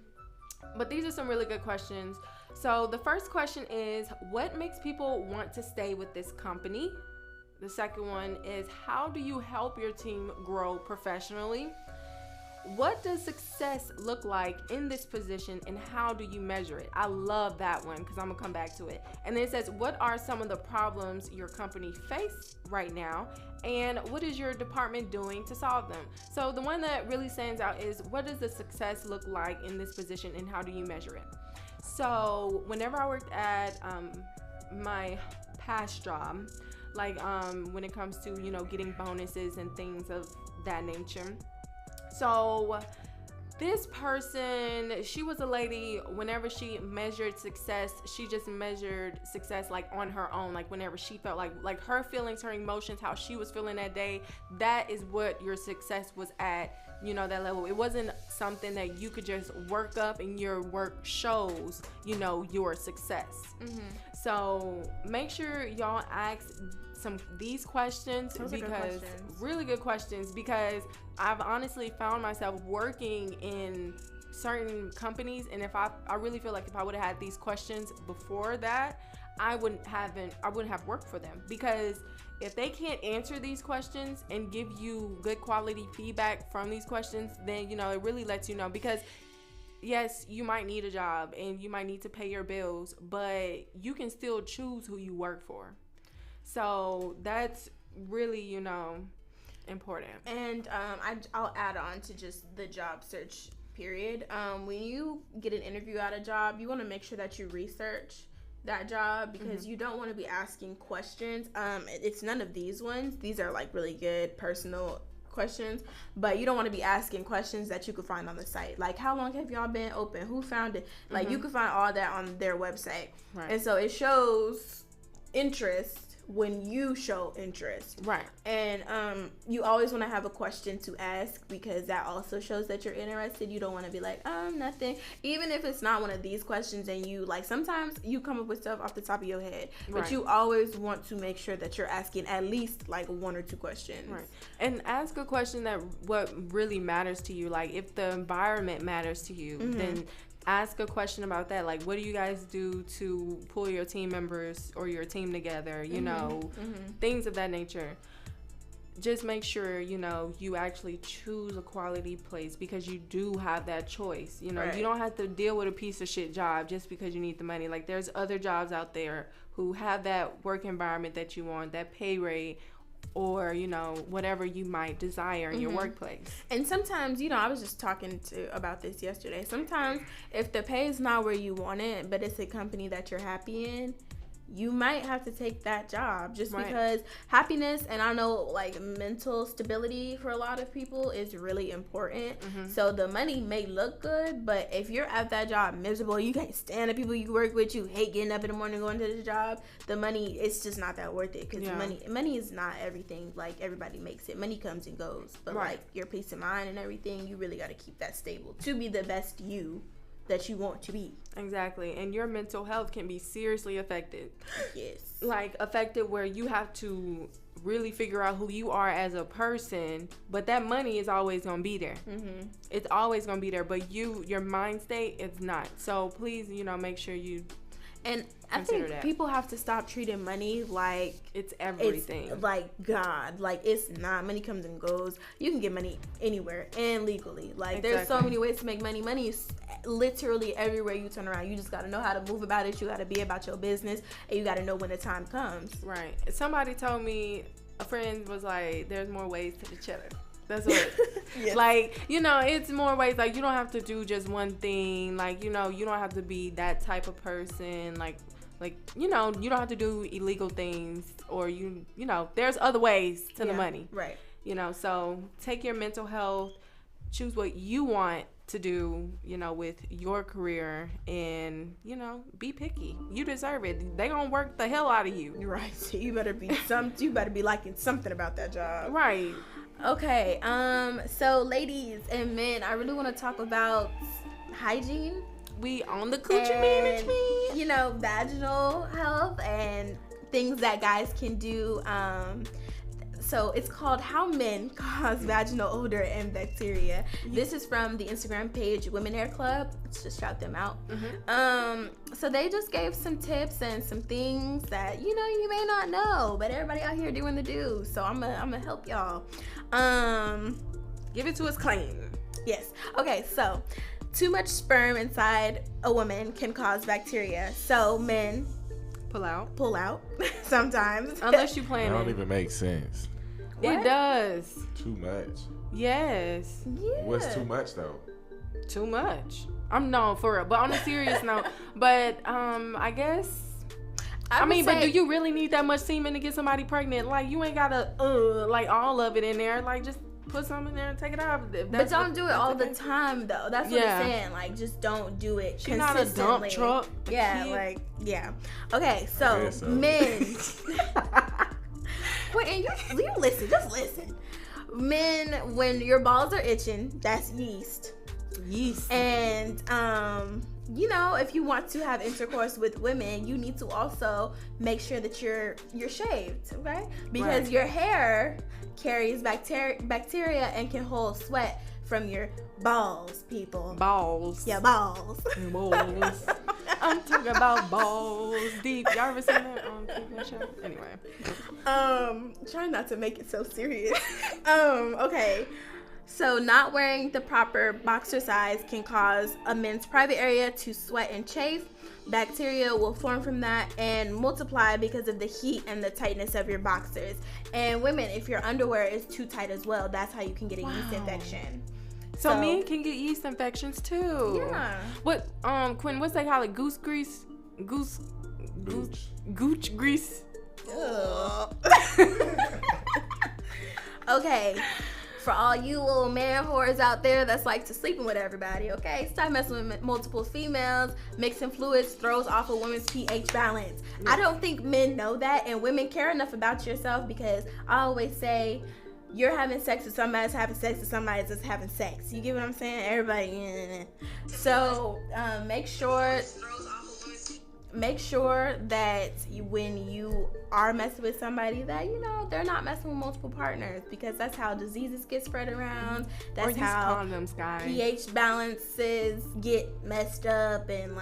But these are some really good questions. So the first question is, what makes people want to stay with this company? The second one is, how do you help your team grow professionally? What does success look like in this position, and how do you measure it? I love that one because I'm going to come back to it. And then it says, what are some of the problems your company face right now, and what is your department doing to solve them? So the one that really stands out is, what does the success look like in this position, and how do you measure it? So whenever I worked at my past job, like when it comes to, getting bonuses and things of that nature. So this person, she was a lady, whenever she measured success, she just measured success like on her own, like whenever she felt like her feelings, her emotions, how she was feeling that day, that is what your success was at, that level. It wasn't something that you could just work up and your work shows, your success. Mm-hmm. So make sure y'all ask these questions. Those because really good questions, because I've honestly found myself working in certain companies, and if I really feel like if I would have had these questions before that, I wouldn't have worked for them, because if they can't answer these questions and give you good quality feedback from these questions, then it really lets you know, because yes, you might need a job and you might need to pay your bills, but you can still choose who you work for. So that's really, important. And I'll add on to just the job search period. When you get an interview at a job, you want to make sure that you research that job, because you don't want to be asking questions. It's none of these ones. These are like really good personal questions, but you don't want to be asking questions that you could find on the site, like how long have y'all been open, who found it, like you can find all that on their website. Right. And so it shows interest when you show interest, right? And you always want to have a question to ask, because that also shows that you're interested. You don't want to be like nothing, even if it's not one of these questions, and you like sometimes you come up with stuff off the top of your head, but you always want to make sure that you're asking at least like one or two questions, right? And ask a question that what really matters to you. Like if the environment matters to you, then ask a question about that, like what do you guys do to pull your team members or your team together, things of that nature. Just make sure you actually choose a quality place, because you do have that choice. You don't have to deal with a piece of shit job just because you need the money. Like there's other jobs out there who have that work environment that you want, that pay rate, or whatever you might desire in your workplace. And sometimes I was just talking about this yesterday, sometimes if the pay is not where you want it, but it's a company that you're happy in, you might have to take that job, just because happiness, and I know like mental stability for a lot of people is really important. So the money may look good, but if you're at that job miserable, you can't stand the people you work with, you hate getting up in the morning going to the job, the money, it's just not that worth it, because money is not everything. Like everybody makes it, money comes and goes, but like your peace of mind and everything, you really got to keep that stable to be the best you that you want to be. Exactly. And your mental health can be seriously affected. Yes. Like affected where you have to really figure out who you are as a person, but that money is always going to be there. It's always going to be there, but your mind state is not. So please, make sure you And I think that people have to stop treating money like it's everything. It's like God. Like it's not. Money comes and goes. You can get money anywhere and legally. Like there's so many ways to make money. Money is literally everywhere you turn around. You just got to know how to move about it. You got to be about your business, and you got to know when the time comes. Right. Somebody told me, a friend was like, there's more ways to the cheddar. That's what yes. Like, it's more ways. Like, you don't have to do just one thing. Like, you don't have to be that type of person. Like you don't have to do illegal things, or there's other ways to the money. Right. So take your mental health, choose what you want to do, with your career, and, be picky. You deserve it. They gonna work the hell out of you. Right. So you better be liking something about that job. Right. Okay. So ladies and men, I really want to talk about hygiene. We on the coochie management. Vaginal health and things that guys can do. So it's called How Men Cause Vaginal Odor and Bacteria. This is from the Instagram page Women Hair Club. Let's just shout them out. So they just gave some tips and some things that you may not know, but everybody out here doing the do. So I'm gonna help y'all. Give it to us clean. Yes. Okay. So too much sperm inside a woman can cause bacteria. So men pull out sometimes, unless you plan. That don't even make sense. What? It does. Too much. Yes. Yeah. What's too much though? Too much. I'm known for it, but on a serious note. But I guess. But do you really need that much semen to get somebody pregnant? Like, you ain't gotta like all of it in there. Like, just put some in there and take it out. But don't do it all the time though. That's what I'm saying. Like, just don't do it She's consistently. not a dump truck. Yeah. Okay, so men. Wait, you listen. Just listen. Men, when your balls are itching, that's yeast. And if you want to have intercourse with women, you need to also make sure that you're shaved, okay? Because your hair carries bacteria and can hold sweat from your balls, people. Balls. Yeah, balls. Balls. I'm talking about balls deep. Y'all ever seen that on TV show? Anyway. Try not to make it so serious. Okay. So not wearing the proper boxer size can cause a men's private area to sweat and chafe. Bacteria will form from that and multiply because of the heat and the tightness of your boxers. And women, if your underwear is too tight as well, that's how you can get a yeast infection. So men can get yeast infections too. Yeah. What Quinn, what's they call it? Goose grease? Gooch grease. Okay. For all you little man whores out there that's like to sleeping with everybody, okay? Stop messing with multiple females. Mixing fluids throws off a woman's pH balance. I don't think men know that, and women care enough about yourself, because I always say you're having sex with somebody that's having sex with somebody that's having sex. You get what I'm saying? Everybody. So make sure that when you are messing with somebody that they're not messing with multiple partners, because that's how diseases get spread around. That's how condoms, guys. pH balances get messed up, and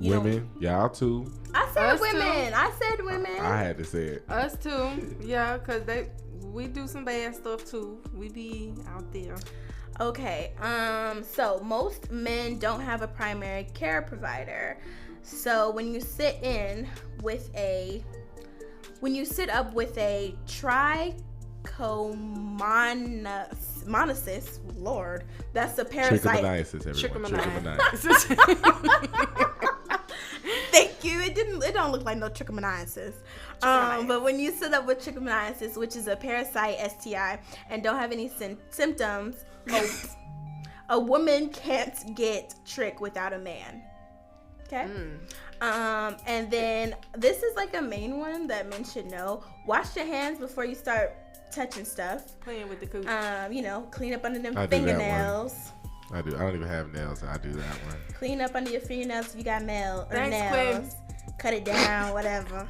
women, y'all too. I said women. I said women. I had to say it. Us too. Yeah, because we do some bad stuff too. We be out there. Okay. So most men don't have a primary care provider. So when you sit up with a trichomoniasis, Lord, that's a parasite. Trichomoniasis, everyone. Thank you. It don't look like no trichomoniasis. But when you sit up with trichomoniasis, which is a parasite STI, and don't have any symptoms, a woman can't get trick without a man. Okay. And then this is like a main one that men should know. Wash your hands before you start touching stuff. Playing with the cooch. Clean up under them fingernails. I do. I don't even have nails. I do that one. Clean up under your fingernails if you got nails. Quinn. Cut it down, whatever.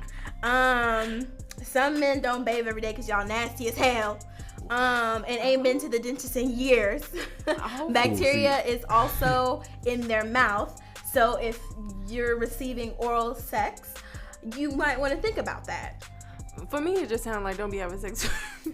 Some men don't bathe every day because y'all nasty as hell. And ain't been to the dentist in years. Bacteria is also in their mouth. So if you're receiving oral sex, you might want to think about that. For me, it just sounds like don't be having sex.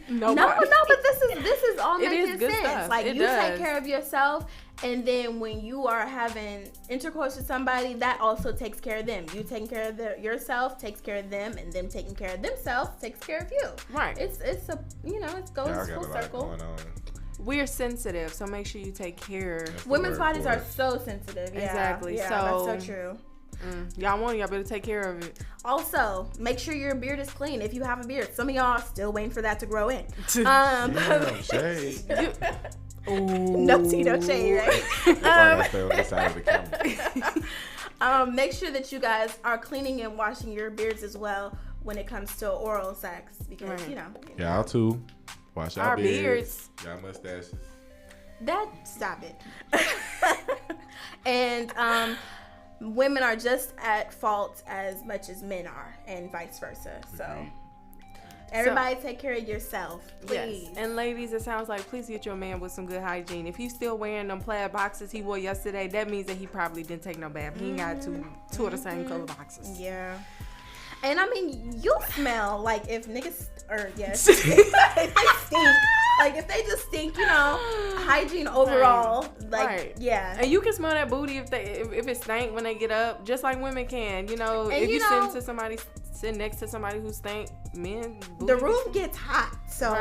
No, but this is all making sense. Stuff. Like it you does. take care of yourself, and then when you are having intercourse with somebody, that also takes care of them. You taking care of yourself takes care of them, and them taking care of themselves takes care of you. Right. It's a it goes full circle. We're sensitive, so make sure you take care. Women's bodies are so sensitive. Yeah, exactly. Yeah, so that's so true. Y'all better take care of it. Also, make sure your beard is clean if you have a beard. Some of y'all are still waiting for that to grow in. Shade. No tea, no shade, right? Make sure that you guys are cleaning and washing your beards as well when it comes to oral sex, because y'all too. Wash our beards. Y'all mustaches. Stop it. And women are just at fault as much as men are, and vice versa. So everybody take care of yourself, please. Yes. And ladies, it sounds like please get your man with some good hygiene. If he's still wearing them plaid boxes he wore yesterday, that means that he probably didn't take no bath. He ain't got two of the same color boxes. Yeah. And I mean, you smell like if niggas if they stink, like if they just stink, hygiene overall, And you can smell that booty if it stank when they get up, just like women can. If you sit next to somebody who stink, men, the room gets hot, so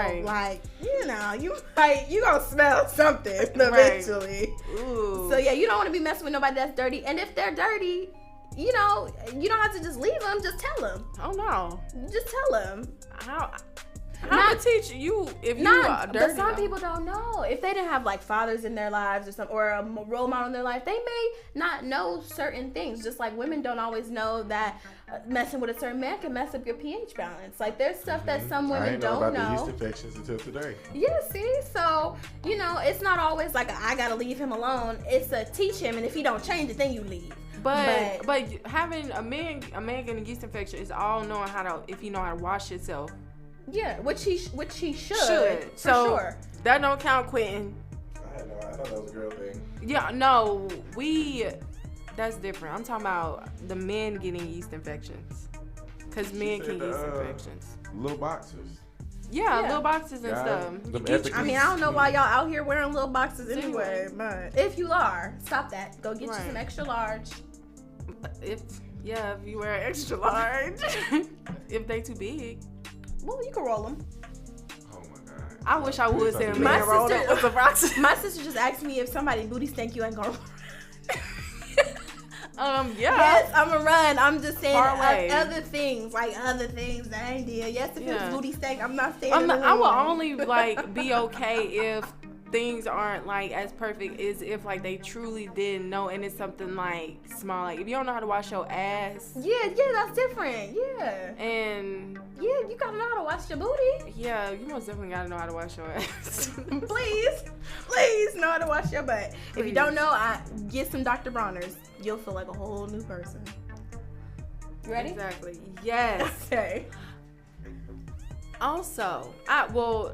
you gonna smell something eventually. Ooh. So you don't want to be messing with nobody that's dirty, and if they're dirty, you don't have to just leave them. Just tell them. Oh no. Just tell them. How to teach you if you are dirty? But some people don't know. If they didn't have like fathers in their lives or a role model in their life, they may not know certain things. Just like women don't always know that messing with a certain man can mess up your pH balance. Like there's stuff that some women don't know. I didn't know about the yeast infections until today. Yeah, see? So, it's not always like I gotta leave him alone. It's a teach him, and if he don't change it, then you leave. But having a man getting a yeast infection is all knowing if you know how to wash yourself. Yeah, which he should. So sure. That don't count, Quinton. I thought that was a girl thing. Yeah, no, that's different. I'm talking about the men getting yeast infections, because men can yeast infections. Little boxers. Yeah, little boxes and stuff. I mean, I don't know why y'all out here wearing little boxes anyway, but if you are, stop that. Go get you some extra large. If you wear extra large, if they too big. Well, you can roll them. Oh my god! I wish I would say a man roll them with the boxes. My sister just asked me if somebody booty stank, you ain't gonna. Yes, I'm gonna run. I'm just saying other things that I ain't did. Yes, if it was booty stank, I'm not saying. I will only be okay if things aren't as perfect as if they truly didn't know, and it's something small. If you don't know how to wash your ass. Yeah, that's different. Yeah. And you gotta know how to wash your booty. Yeah, you most definitely gotta know how to wash your ass. Please know how to wash your butt. Please. If you don't know, get some Dr. Bronner's. You'll feel like a whole new person. You ready? Exactly. Yes. Okay. Also,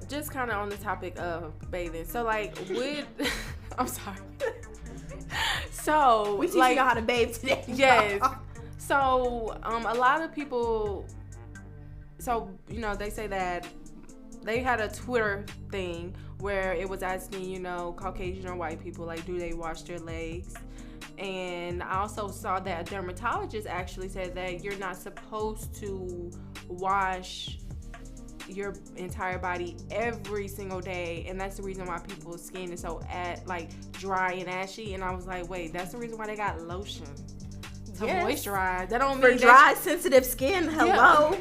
just kind of on the topic of bathing. So, I'm sorry. So, we teach you how to bathe today. Yes. So, a lot of people, they say that they had a Twitter thing where it was asking, Caucasian or white people, do they wash their legs? And I also saw that a dermatologist actually said that you're not supposed to wash your entire body every single day, and that's the reason why people's skin is so dry and ashy. And I was like, wait, that's the reason why they got lotion to moisturize. That don't mean for dry, sensitive skin. Hello.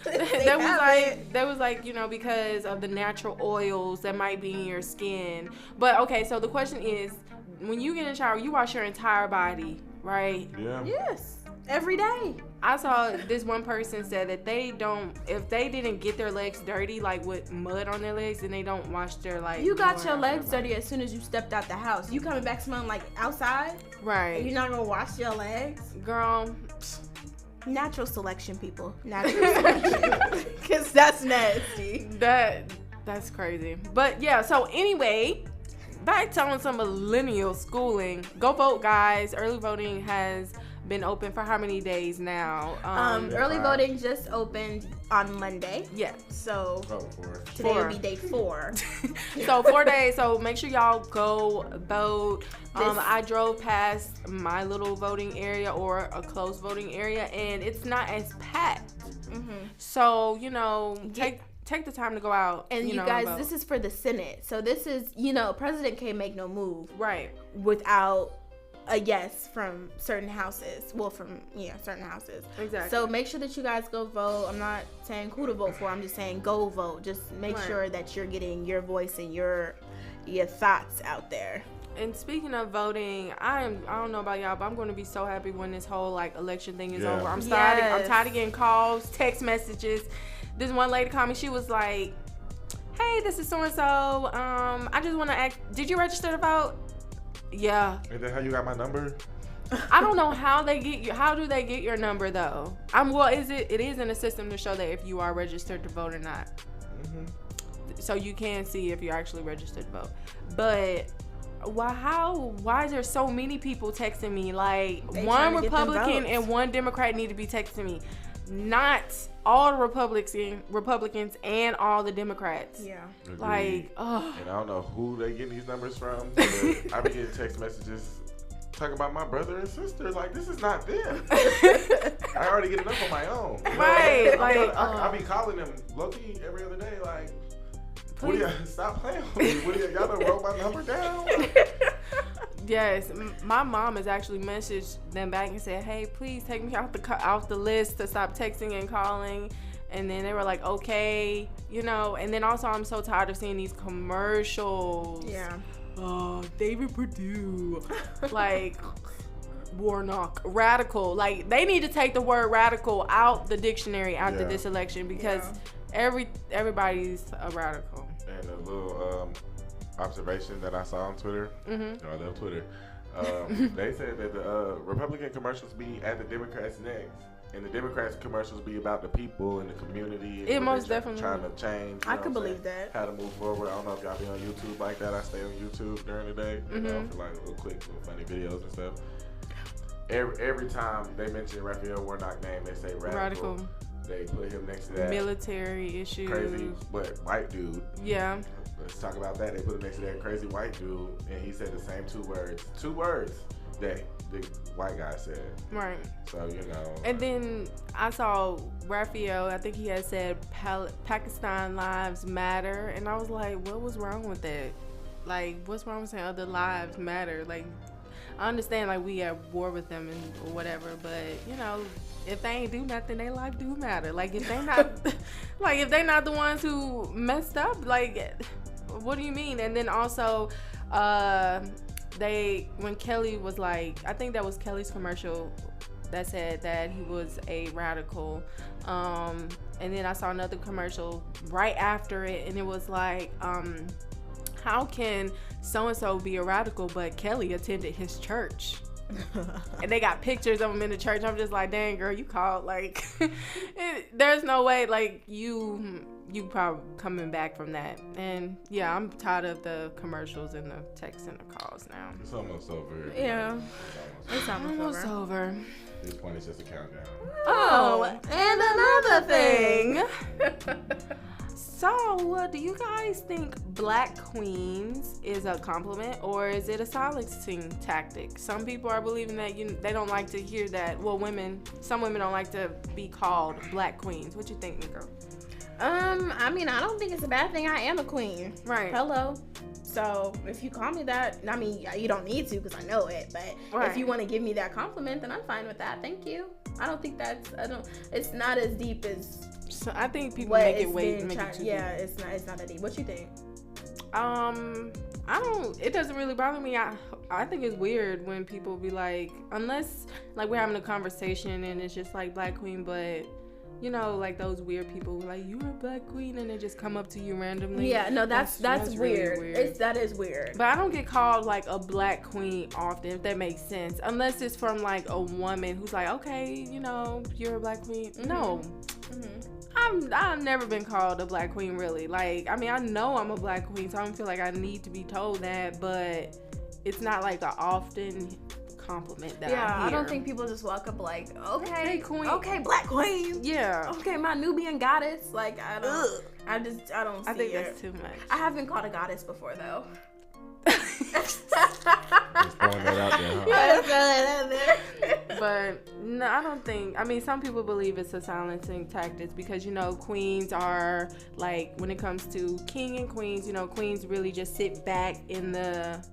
That was because of the natural oils that might be in your skin. But okay, so the question is, when you get in the shower, you wash your entire body, right? Yeah. Yes. Every day. I saw this one person said that if they didn't get their legs dirty, with mud on their legs, then they don't wash their You got your legs dirty as soon as you stepped out the house. You coming back smelling like outside? Right. And you're not gonna wash your legs? Girl. Natural selection, people. Natural selection. Because that's nasty. That's crazy. But yeah, so anyway, back to some millennial schooling. Go vote, guys. Early voting has been open for how many days now? Early voting just opened on Monday. Yeah. So today will be day 4. So 4 days. So make sure y'all go vote. I drove past my little voting area or a close voting area, and it's not as packed. Mm-hmm. So take the time to go out. And you guys, this is for the Senate. So this is, President can't make no move. Right. Without a yes from certain houses. Well, from certain houses. Exactly. So make sure that you guys go vote. I'm not saying who to vote for. I'm just saying go vote. Just make sure that you're getting your voice and your thoughts out there. And speaking of voting, I don't know about y'all, but I'm going to be so happy when this whole like election thing is over. I'm tired of getting calls, text messages. This one lady called me. She was like, "Hey, this is so and so. I just want to ask, did you register to vote?" Yeah. And then how you got my number? I don't know how they get you. How do they get your number though? It is in the system to show that if you are registered to vote or not. Mm-hmm. So you can see if you're actually registered to vote. But why is there so many people texting me? Like, one Republican and one Democrat need to be texting me. Not all the Republicans and all the Democrats. Yeah. Agreed. Like, oh. And I don't know who they getting these numbers from, but I be getting text messages talking about my brother and sister. Like, this is not them. I already get enough on my own. Right. I be calling them low-key every other day, like, what do y'all, stop playing with me. Y'all done wrote my number down? Yes, my mom has actually messaged them back and said, "Hey, please take me off the list to stop texting and calling." And then they were like, "Okay, And then also, I'm so tired of seeing these commercials. Yeah. Oh, David Perdue, like Warnock, radical. Like, they need to take the word radical out the dictionary after this election because everybody's a radical." And a little observation that I saw on Twitter. Mm-hmm. I love Twitter. They said that the Republican commercials be at the Democrats' necks, and the Democrats' commercials be about the people and the community. It most definitely trying to change. I could believe that. How to move forward. I don't know if y'all be on YouTube like that. I stay on YouTube during the day, for like little quick, little funny videos and stuff. Every time they mention Raphael Warnock name, they say radical. They put him next to that military issues. Crazy, but white dude. Yeah. Let's talk about that. They put him next to that crazy white dude, and he said the same two words that the white guy said. Right. So, And then I saw Raphael, I think he had said Pakistan lives matter, and I was like, what was wrong with that? Like, what's wrong with saying other lives matter? Like, I understand, like, we at war with them and whatever, but, if they ain't do nothing, their life do matter. Like, if they not, if they not the ones who messed up, like, what do you mean? And then also, when Kelly was like, I think that was Kelly's commercial that said that he was a radical. And then I saw another commercial right after it, and it was like, how can so-and-so be a radical, but Kelly attended his church? And they got pictures of him in the church. I'm just like, dang, girl, you called. Like, there's no way, like, you probably coming back from that. And yeah, I'm tired of the commercials and the texts and the calls now. It's almost over. Yeah, it's almost over. This point is just a countdown. Oh, and another thing. So, do you guys think black queens is a compliment or is it a silencing tactic? Some people are believing that they don't like to hear that. Well, some women don't like to be called black queens. What you think, Meikko? I mean, I don't think it's a bad thing. I am a queen. Right. Hello. So if you call me that, I mean, you don't need to because I know it. But if you want to give me that compliment, then I'm fine with that. Thank you. I don't think it's not as deep as. So I think people make it too deep. It's not that deep. What you think? It doesn't really bother me. I think it's weird when people be like, unless like we're having a conversation and it's just like black queen, but like those weird people who like, you're a black queen, and they just come up to you randomly. Yeah, no, that's really weird. weird. That is weird. But I don't get called like a black queen often, if that makes sense. Unless it's from like a woman who's like, okay, you're a black queen. Mm-hmm. No. Mm-hmm. I've never been called a black queen, really. Like, I mean, I know I'm a black queen, so I don't feel like I need to be told that, but it's not like an often compliment that I hear. I don't think people just walk up like, okay, queen. Okay, black queen. Yeah. Okay, my Nubian goddess. Like, I don't see it. I think that's too much. I have been called a goddess before, though. Just throwing that out there, But no, I don't think. I mean, some people believe it's a silencing tactic because queens are like, when it comes to king and queens, queens really just sit back in the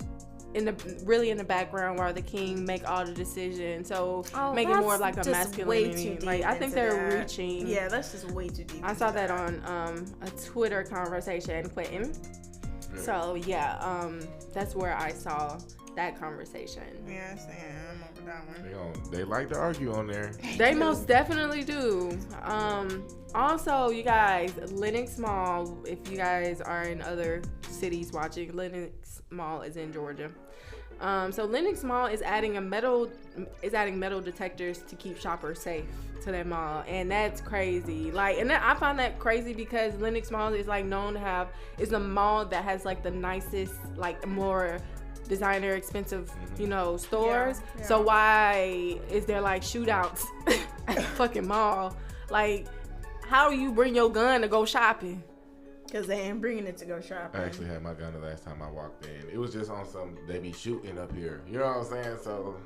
in the background while the king make all the decisions. So make it more of like a masculinity. Like I think they're reaching. Yeah, that's just way too deep. I saw that on a Twitter conversation, Quinton. So yeah, that's where I saw that conversation. Yeah, I'm over that one. They like to argue on there. They most definitely do. Also, you guys, Lenox Mall, if you guys are in other cities watching, Lenox Mall is in Georgia. So Lenox Mall is adding metal detectors to keep shoppers safe to that mall, and that's crazy. Like, and I find that crazy because Lenox Mall is like known to is the mall that has like the nicest, like more designer, expensive, stores. Yeah. So why is there like shootouts at the fucking mall? Like, how do you bring your gun to go shopping? Because they ain't bringing it to go shopping. I actually had my gun the last time I walked in. It was just on they be shooting up here. You know what I'm saying? So.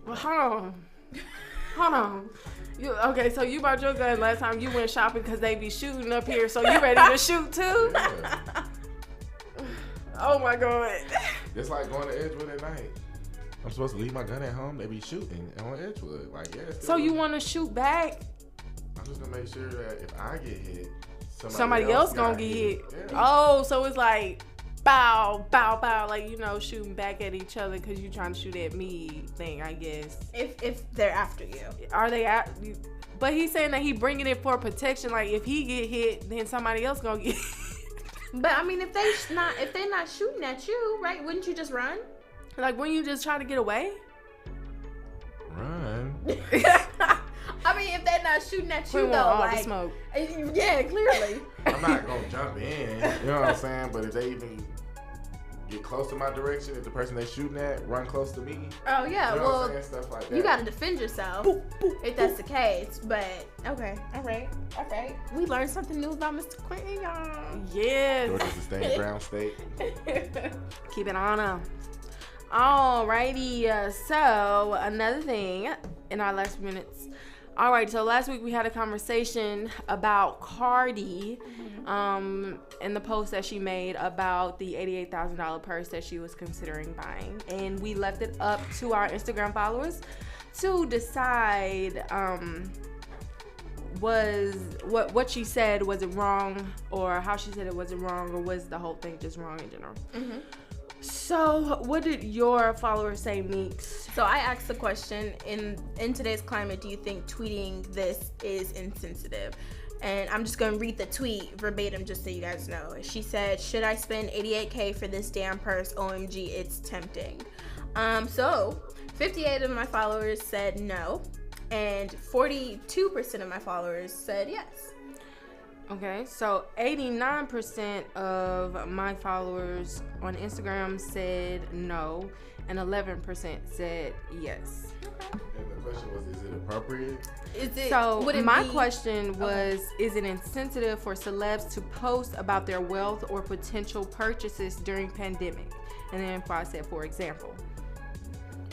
Well, hold on. Okay, so you bought your gun last time you went shopping because they be shooting up here, so you ready to shoot too? Yeah. Oh my God. It's like going to Edgewood at night. I'm supposed to leave my gun at home. They be shooting on Edgewood. Like, yeah. So you want to shoot back? I'm just going to make sure that if I get hit, somebody else gonna get hit. Yeah. Oh, so it's like bow, bow, bow, like, shooting back at each other because you trying to shoot at me thing, I guess. If they're after you. Are they at you? But he's saying that he bringing it for protection. Like, if he get hit, then somebody else gonna get hit. But I mean, if they're not shooting at you, right? Wouldn't you just run? Like, wouldn't you just try to get away? Run. I mean, if they're not shooting at you, we though, want all like, the smoke. Yeah, clearly. I'm not gonna jump in. You know what I'm saying? But if they even get close to my direction, if the person they shooting at run close to me. Oh yeah, you know well, what I'm saying? Stuff like that. You gotta defend yourself if that's the case. But okay, all right. We learned something new about Mr. Quinton, y'all. Yes. Georgia's a stained brown state. Keep it on them. Alrighty, so another thing in our last minutes. All right, so last week we had a conversation about Cardi, in the post that she made about the $88,000 purse that she was considering buying, and we left it up to our Instagram followers to decide was what she said, was it wrong, or how she said it wasn't wrong, or was the whole thing just wrong in general. Mm-hmm. So, what did your followers say, Meeks? So, I asked the question, in today's climate, do you think tweeting this is insensitive? And I'm just going to read the tweet verbatim just so you guys know. She said, should I spend $88K for this damn purse? OMG, it's tempting. So, 58 of my followers said no, and 42% of my followers said yes. Okay, so 89% of my followers on Instagram said no, and 11% said yes. Okay. And the question was, is it appropriate? My question was, is it insensitive for celebs to post about their wealth or potential purchases during pandemic? And then I said, for example.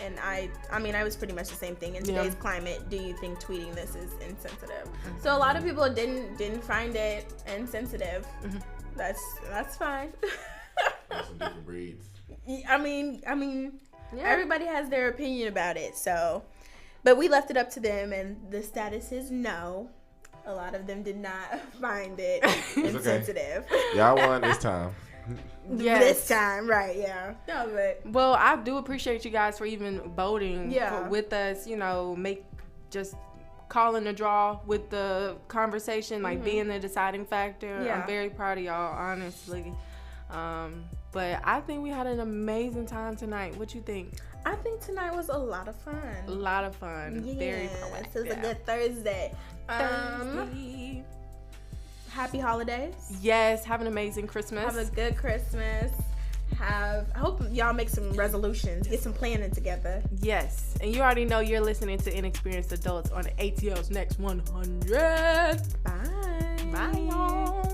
And I mean, I was pretty much the same thing. In today's climate, do you think tweeting this is insensitive? Mm-hmm. So a lot of people didn't find it insensitive. Mm-hmm. That's fine. That's some different breeds. I mean, everybody has their opinion about it. So, but we left it up to them, and the status is no. A lot of them did not find it insensitive. Okay. Y'all won this time. Yes. This time, right? Yeah. No, but well, I do appreciate you guys for even voting with us. Just calling the draw with the conversation, like being the deciding factor. Yeah. I'm very proud of y'all, honestly. But I think we had an amazing time tonight. What you think? I think tonight was a lot of fun. A lot of fun. Yes. Very proactive. It was a good Thursday. Happy holidays. Yes, have an amazing Christmas. Have a good Christmas. I hope y'all make some resolutions, get some planning together. Yes, and you already know you're listening to Inexperienced Adults on ATL's Next 100. Bye. Bye, y'all.